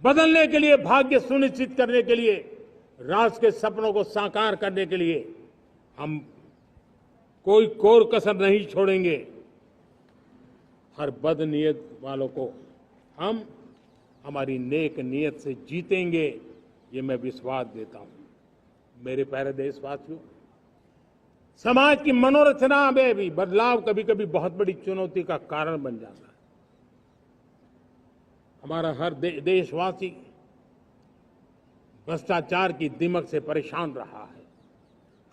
बदलने के लिए, भाग्य सुनिश्चित करने के लिए, राष्ट्र के सपनों को साकार करने के लिए हम कोई कोर कसर नहीं छोड़ेंगे। हर बदनीयत वालों को हम हमारी नेक नीयत से जीतेंगे, ये मैं विश्वास देता हूं। मेरे प्यारे देशवासियों, समाज की मनोरचना में भी बदलाव कभी कभी बहुत बड़ी चुनौती का कारण बन जाता है। हमारा हर देशवासी भ्रष्टाचार की दिमक से परेशान रहा है।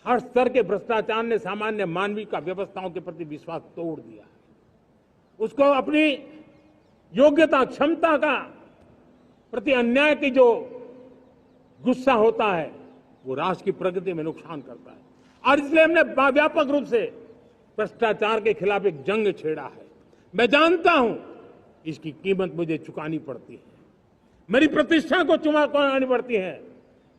हर स्तर के भ्रष्टाचार ने सामान्य मानवीय का व्यवस्थाओं के प्रति विश्वास तोड़ दिया है। उसको अपनी योग्यता, क्षमता का प्रति अन्याय की जो गुस्सा होता है, वो राष्ट्र की प्रगति में नुकसान करता है। और इसलिए हमने व्यापक रूप से भ्रष्टाचार के खिलाफ एक जंग छेड़ा है। मैं जानता हूं इसकी कीमत मुझे चुकानी पड़ती है, मेरी प्रतिष्ठा को चुकानी पड़ती है,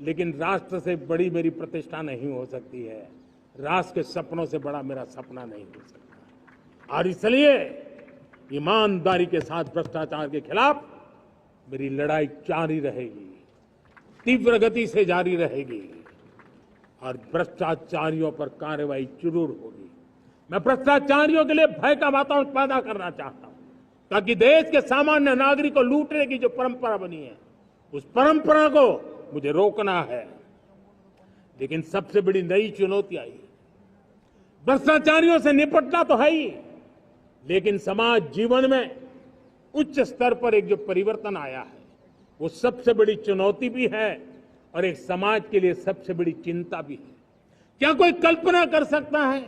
लेकिन राष्ट्र से बड़ी मेरी प्रतिष्ठा नहीं हो सकती है, राष्ट्र के सपनों से बड़ा मेरा सपना नहीं हो सकता। और इसलिए ईमानदारी के साथ भ्रष्टाचार के खिलाफ मेरी लड़ाई जारी रहेगी, तीव्र गति से जारी रहेगी और भ्रष्टाचारियों पर कार्रवाई जरूर होगी। मैं भ्रष्टाचारियों के लिए भय का वातावरण पैदा करना चाहता हूं, ताकि देश के सामान्य नागरिक को लूटने की जो परंपरा बनी है, उस परंपरा को मुझे रोकना है। लेकिन सबसे बड़ी नई चुनौती आई, भ्रष्टाचारियों से निपटना तो है ही, लेकिन समाज जीवन में उच्च स्तर पर एक जो परिवर्तन आया है, वो सबसे बड़ी चुनौती भी है और एक समाज के लिए सबसे बड़ी चिंता भी है। क्या कोई कल्पना कर सकता है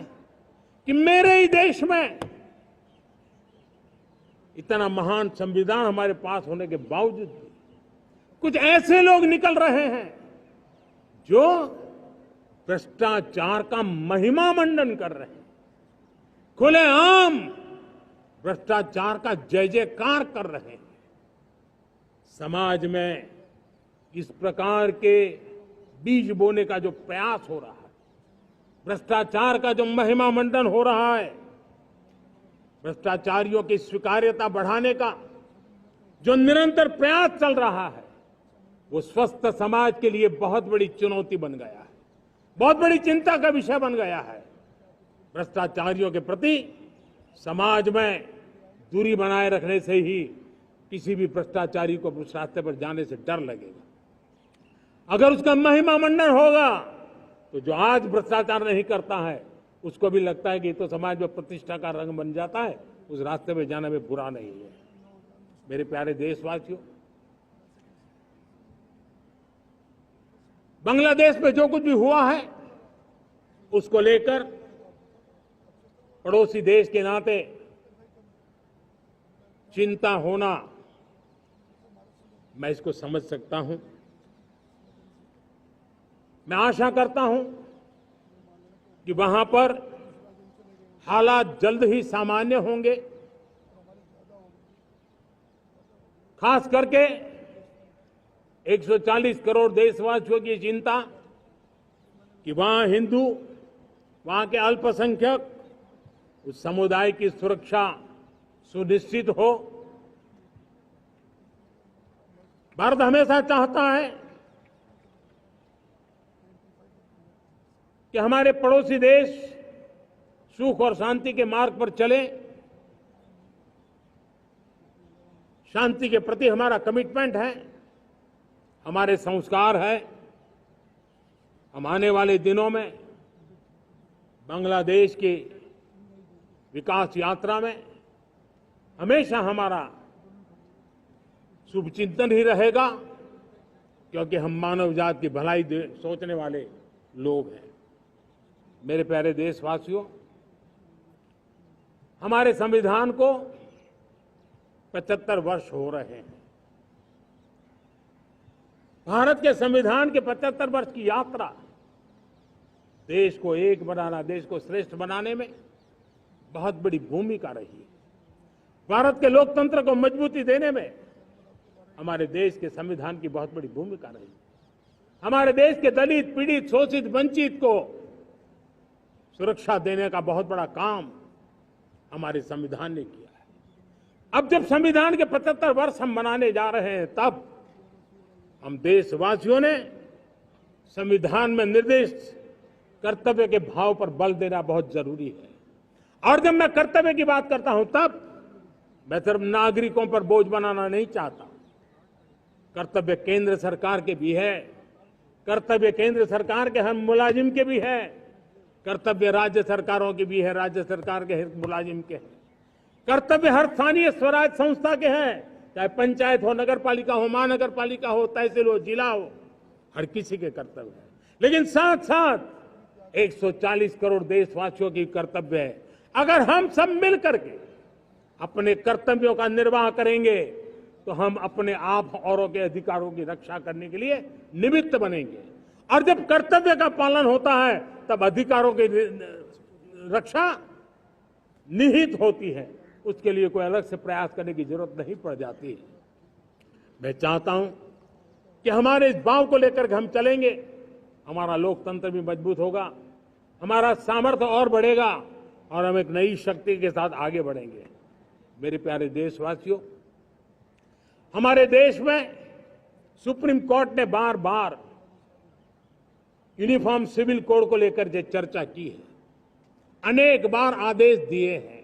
कि मेरे ही देश में इतना महान संविधान हमारे पास होने के बावजूद भी कुछ ऐसे लोग निकल रहे हैं जो भ्रष्टाचार का महिमा मंडन कर रहे हैं, खुलेआम भ्रष्टाचार का जय जयकार कर रहे हैं। समाज में इस प्रकार के बीज बोने का जो प्रयास हो रहा है, भ्रष्टाचार का जो महिमा मंडन हो रहा है, भ्रष्टाचारियों की स्वीकार्यता बढ़ाने का जो निरंतर प्रयास चल रहा है, वो स्वस्थ समाज के लिए बहुत बड़ी चुनौती बन गया है, बहुत बड़ी चिंता का विषय बन गया है। भ्रष्टाचारियों के प्रति समाज में दूरी बनाए रखने से ही किसी भी भ्रष्टाचारी को उस रास्ते पर जाने से डर लगेगा। अगर उसका महिमा मंडन होगा तो जो आज भ्रष्टाचार नहीं करता है उसको भी लगता है कि ये तो समाज में प्रतिष्ठा का रंग बन जाता है, उस रास्ते में जाने में बुरा नहीं है। मेरे प्यारे देशवासियों, बांग्लादेश में जो कुछ भी हुआ है उसको लेकर पड़ोसी देश के नाते चिंता होना, मैं इसको समझ सकता हूं। मैं आशा करता हूं कि वहां पर हालात जल्द ही सामान्य होंगे। खास करके 140 करोड़ देशवासियों की चिंता कि वहां हिंदू, वहां के अल्पसंख्यक, उस समुदाय की सुरक्षा सुनिश्चित हो। भारत हमेशा चाहता है कि हमारे पड़ोसी देश सुख और शांति के मार्ग पर चले। शांति के प्रति हमारा कमिटमेंट है, हमारे संस्कार है। हम आने वाले दिनों में बांग्लादेश की विकास यात्रा में हमेशा हमारा शुभचिंतन ही रहेगा, क्योंकि हम मानव जाति की भलाई सोचने वाले लोग हैं। मेरे प्यारे देशवासियों, हमारे संविधान को 75 वर्ष हो रहे हैं। भारत के संविधान के 75 वर्ष की यात्रा देश को एक बनाना, देश को श्रेष्ठ बनाने में बहुत बड़ी भूमिका रही है। भारत के लोकतंत्र को मजबूती देने में हमारे देश के संविधान की बहुत बड़ी भूमिका रही। हमारे देश के दलित, पीड़ित, शोषित, वंचित को सुरक्षा देने का बहुत बड़ा काम हमारे संविधान ने किया है। अब जब संविधान के 75 वर्ष हम मनाने जा रहे हैं, तब हम देशवासियों ने संविधान में निर्दिष्ट कर्तव्य के भाव पर बल देना बहुत जरूरी है। और जब मैं कर्तव्य की बात करता हूं, तब मैं सिर्फ नागरिकों पर बोझ बनाना नहीं चाहता। कर्तव्य केंद्र सरकार के भी है, कर्तव्य केंद्र सरकार के हर मुलाजिम के भी है, कर्तव्य राज्य सरकारों के भी है, राज्य सरकार के हर मुलाजिम के हैं, कर्तव्य हर स्थानीय स्वराज संस्था के हैं, चाहे पंचायत हो, नगर पालिका हो, महानगर पालिका हो, तहसील हो, जिला हो, हर किसी के कर्तव्य है। लेकिन साथ साथ 140 करोड़ देशवासियों की कर्तव्य है। अगर हम सब मिल करके अपने कर्तव्यों का निर्वाह करेंगे तो हम अपने आप औरों के अधिकारों की रक्षा करने के लिए निमित्त बनेंगे। और जब कर्तव्य का पालन होता है तब अधिकारों की रक्षा निहित होती है, उसके लिए कोई अलग से प्रयास करने की जरूरत नहीं पड़ जाती है। मैं चाहता हूं कि हमारे इस भाव को लेकर के हम चलेंगे, हमारा लोकतंत्र भी मजबूत होगा, हमारा सामर्थ्य और बढ़ेगा और हम एक नई शक्ति के साथ आगे बढ़ेंगे। मेरे प्यारे देशवासियों, हमारे देश में सुप्रीम कोर्ट ने बार बार यूनिफॉर्म सिविल कोड को लेकर जो चर्चा की है, अनेक बार आदेश दिए हैं,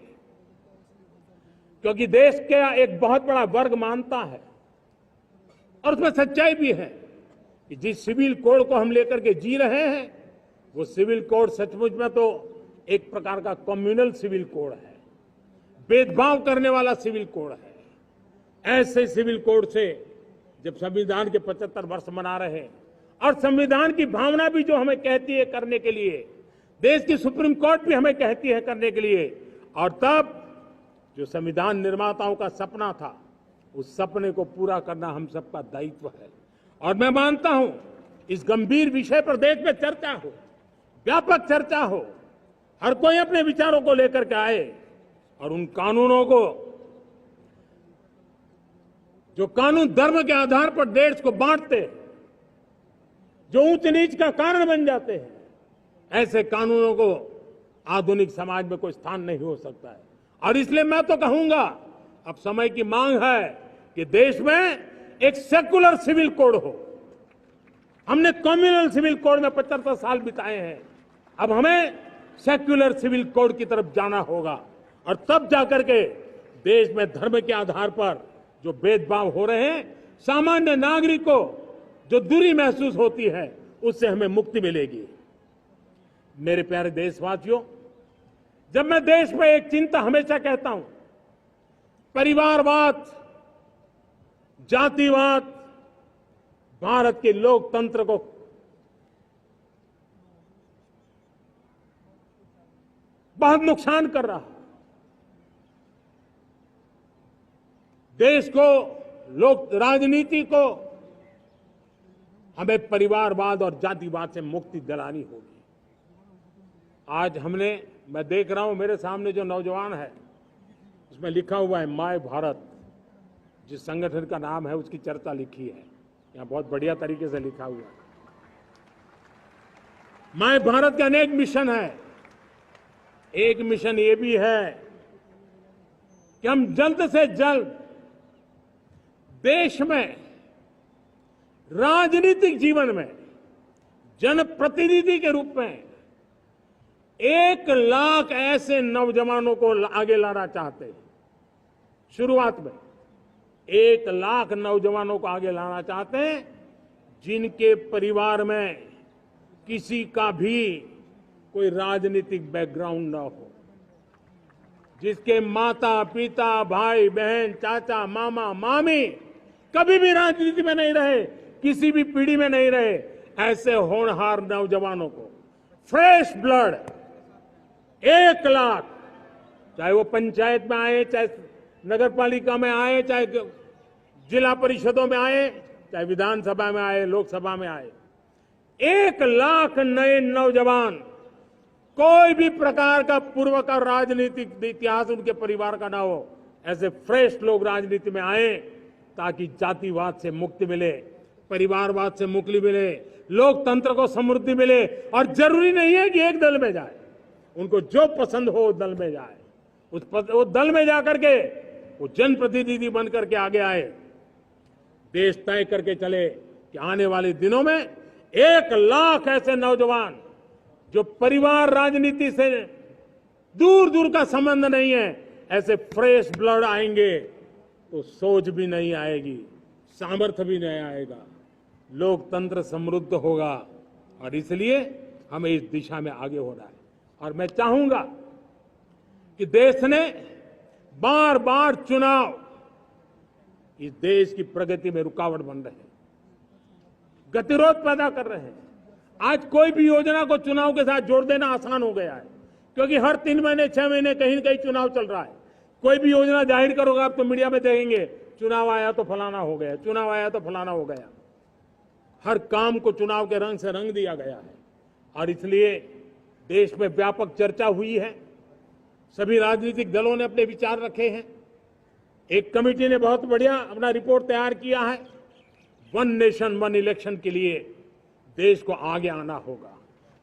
क्योंकि देश का एक बहुत बड़ा वर्ग मानता है और उसमें सच्चाई भी है कि जिस सिविल कोड को हम लेकर के जी रहे हैं, वो सिविल कोड सचमुच में तो एक प्रकार का कम्युनल सिविल कोड है, भेदभाव करने वाला सिविल कोड है। ऐसे सिविल कोड से जब संविधान के 75 वर्ष मना रहे हैं और संविधान की भावना भी जो हमें कहती है करने के लिए, देश की सुप्रीम कोर्ट भी हमें कहती है करने के लिए, और तब जो संविधान निर्माताओं का सपना था, उस सपने को पूरा करना हम सबका दायित्व है। और मैं मानता हूं इस गंभीर विषय पर देश में चर्चा हो, व्यापक चर्चा हो, हर कोई अपने विचारों को लेकर के आए और उन कानूनों को, जो कानून धर्म के आधार पर देश को बांटते, जो ऊंच नीच का कारण बन जाते हैं, ऐसे कानूनों को आधुनिक समाज में कोई स्थान नहीं हो सकता है। और इसलिए मैं तो कहूंगा, अब समय की मांग है कि देश में एक सेकुलर सिविल कोड हो। हमने कम्युनल सिविल कोड में 75 साल बिताए हैं, अब हमें सेक्युलर सिविल कोड की तरफ जाना होगा और तब जाकर के देश में धर्म के आधार पर जो भेदभाव हो रहे हैं, सामान्य नागरिक को जो दूरी महसूस होती है, उससे हमें मुक्ति मिलेगी। मेरे प्यारे देशवासियों, जब मैं देश में एक चिंता हमेशा कहता हूं, परिवारवाद, जातिवाद भारत के लोकतंत्र को बहुत नुकसान कर रहा है। देश को, लोक राजनीति को हमें परिवारवाद और जातिवाद से मुक्ति दिलानी होगी। आज मैं देख रहा हूं मेरे सामने जो नौजवान है, उसमें लिखा हुआ है माय भारत, जिस संगठन का नाम है उसकी चर्चा लिखी है, यहां बहुत बढ़िया तरीके से लिखा हुआ है। माय भारत के अनेक मिशन है। एक मिशन ये भी है कि हम जल्द से जल्द देश में राजनीतिक जीवन में जनप्रतिनिधि के रूप में 1 लाख ऐसे नौजवानों को आगे लाना चाहते हैं। शुरुआत में 1 लाख नौजवानों को आगे लाना चाहते हैं, जिनके परिवार में किसी का भी कोई राजनीतिक बैकग्राउंड न हो, जिसके माता पिता भाई बहन चाचा मामा मामी कभी भी राजनीति में नहीं रहे, किसी भी पीढ़ी में नहीं रहे, ऐसे होनहार नौजवानों को फ्रेश ब्लड 1 लाख, चाहे वो पंचायत में आए, चाहे नगर पालिका में आए, चाहे जिला परिषदों में आए, चाहे विधानसभा में आए, लोकसभा में आए, 1 लाख नए नौजवान, कोई भी प्रकार का पूर्व का राजनीतिक इतिहास उनके परिवार का ना हो, ऐसे फ्रेश लोग राजनीति में आए ताकि जातिवाद से मुक्ति मिले, परिवारवाद से मुक्ति मिले, लोकतंत्र को समृद्धि मिले। और जरूरी नहीं है कि एक दल में जाए, उनको जो पसंद हो दल में जाए, वो दल में जाकर के वो जनप्रतिनिधि बनकर के आगे आए। देश तय करके चले कि आने वाले दिनों में 1 लाख ऐसे नौजवान जो परिवार राजनीति से दूर दूर का संबंध नहीं है, ऐसे फ्रेश ब्लड आएंगे तो सोच भी नहीं आएगी, सामर्थ्य भी नहीं आएगा, लोकतंत्र समृद्ध होगा। और इसलिए हमें इस दिशा में आगे होना है। और मैं चाहूंगा कि देश ने बार बार चुनाव इस देश की प्रगति में रुकावट बन रहे हैं, गतिरोध पैदा कर रहे हैं। आज कोई भी योजना को चुनाव के साथ जोड़ देना आसान हो गया है, क्योंकि हर 3 महीने 6 महीने कहीं न कहीं चुनाव चल रहा है। कोई भी योजना जाहिर करोगे आप तो मीडिया में देखेंगे, चुनाव आया तो फलाना हो गया, चुनाव आया तो फलाना हो गया। हर काम को चुनाव के रंग से रंग दिया गया है। और इसलिए देश में व्यापक चर्चा हुई है, सभी राजनीतिक दलों ने अपने विचार रखे हैं। एक कमेटी ने बहुत बढ़िया अपना रिपोर्ट तैयार किया है। 1 नेशन 1 इलेक्शन के लिए देश को आगे आना होगा।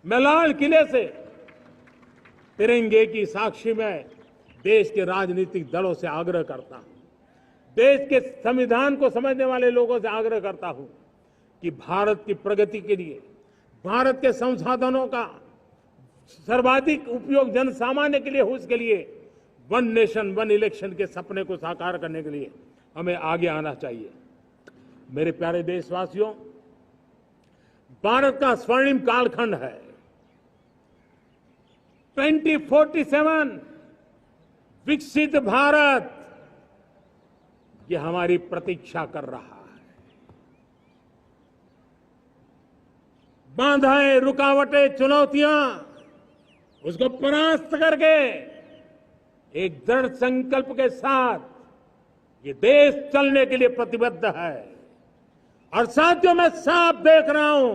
मैं लाल किले से तिरंगे की साक्षी में देश के राजनीतिक दलों से आग्रह करता हूं, देश के संविधान को समझने वाले लोगों से आग्रह करता हूं कि भारत की प्रगति के लिए, भारत के संसाधनों का सर्वाधिक उपयोग जन सामान्य के लिए हो, उसके लिए 1 नेशन 1 इलेक्शन के सपने को साकार करने के लिए हमें आगे आना चाहिए। मेरे प्यारे देशवासियों, भारत का स्वर्णिम कालखंड है। 2047 विकसित भारत, ये हमारी प्रतीक्षा कर रहा है। बाधाएं, रुकावटें, चुनौतियां, उसको परास्त करके एक दृढ़ संकल्प के साथ ये देश चलने के लिए प्रतिबद्ध है। और साथियों, मैं साफ देख रहा हूं,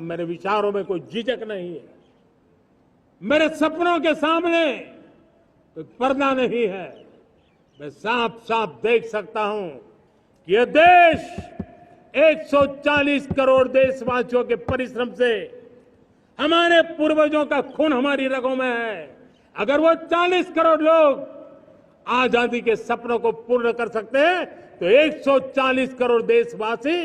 मेरे विचारों में कोई झिझक नहीं है, मेरे सपनों के सामने कोई पर्दा नहीं है। मैं साफ साफ देख सकता हूं कि यह देश 140 करोड़ देशवासियों के परिश्रम से, हमारे पूर्वजों का खून हमारी रगों में है, अगर वो 40 करोड़ लोग आजादी के सपनों को पूर्ण कर सकते हैं तो 140 करोड़ देशवासी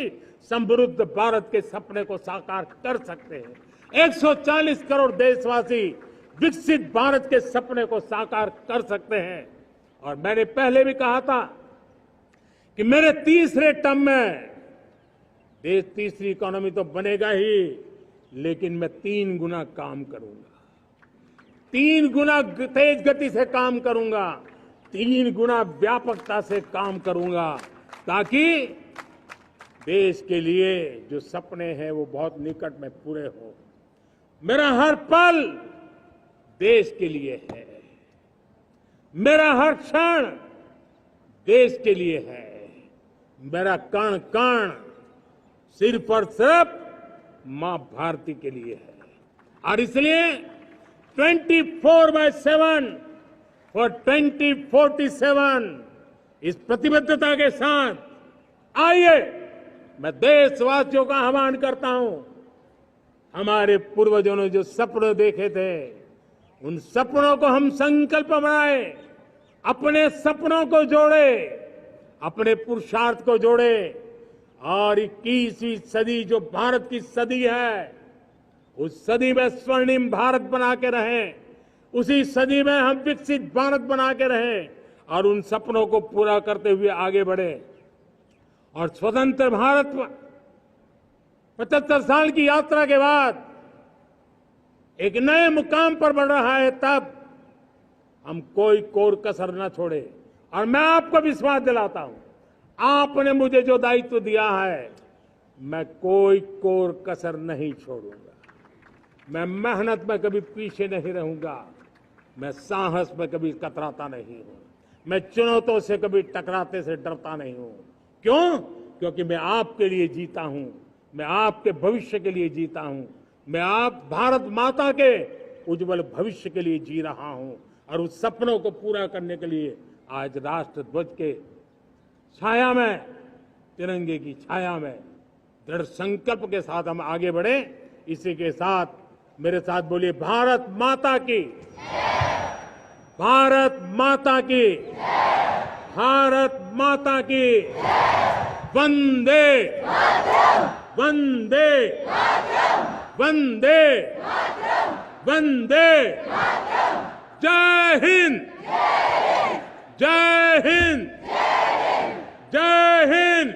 समृद्ध भारत के सपने को साकार कर सकते हैं। 140 करोड़ देशवासी विकसित भारत के सपने को साकार कर सकते हैं। और मैंने पहले भी कहा था कि मेरे तीसरे टर्म में देश तीसरी इकोनॉमी तो बनेगा ही, लेकिन मैं 3 गुना काम करूंगा, 3 गुना तेज गति से काम करूंगा, 3 गुना व्यापकता से काम करूंगा, ताकि देश के लिए जो सपने हैं वो बहुत निकट में पूरे हो। मेरा हर पल देश के लिए है, मेरा हर क्षण देश के लिए है, मेरा कण कण सिर्फ और सिर्फ मां भारती के लिए है। और इसलिए 24/7 और 2047 इस प्रतिबद्धता के साथ आइए मैं देशवासियों का आह्वान करता हूं। हमारे पूर्वजों ने जो सपने देखे थे, उन सपनों को हम संकल्प बनाए, अपने सपनों को जोड़े, अपने पुरुषार्थ को जोड़े और 21वीं सदी जो भारत की सदी है, उस सदी में स्वर्णिम भारत बना के रहें, उसी सदी में हम विकसित भारत बना के रहें और उन सपनों को पूरा करते हुए आगे बढ़े। और स्वतंत्र भारत 75 साल की यात्रा के बाद एक नए मुकाम पर बढ़ रहा है, तब हम कोई कोर कसर न छोड़े। और मैं आपको विश्वास दिलाता हूं, आपने मुझे जो दायित्व दिया है, मैं कोई कोर कसर नहीं छोड़ूंगा। मैं मेहनत में कभी पीछे नहीं रहूंगा, मैं साहस में कभी कतराता नहीं हूं, मैं चुनौतियों से कभी टकराते से डरता नहीं हूं। क्यों? क्योंकि मैं आपके लिए जीता हूं, मैं आपके भविष्य के लिए जीता हूं, मैं आप भारत माता के उज्जवल भविष्य के लिए जी रहा हूं। और उस सपनों को पूरा करने के लिए आज राष्ट्र ध्वज के छाया में, तिरंगे की छाया में दृढ़ संकल्प के साथ हम आगे बढ़े। इसी के साथ मेरे साथ बोलिए, भारत माता की, भारत माता की, भारत माता की, वंदे वंदे वंदे वंदे। जय हिंद, जय हिंद, जय हिंद।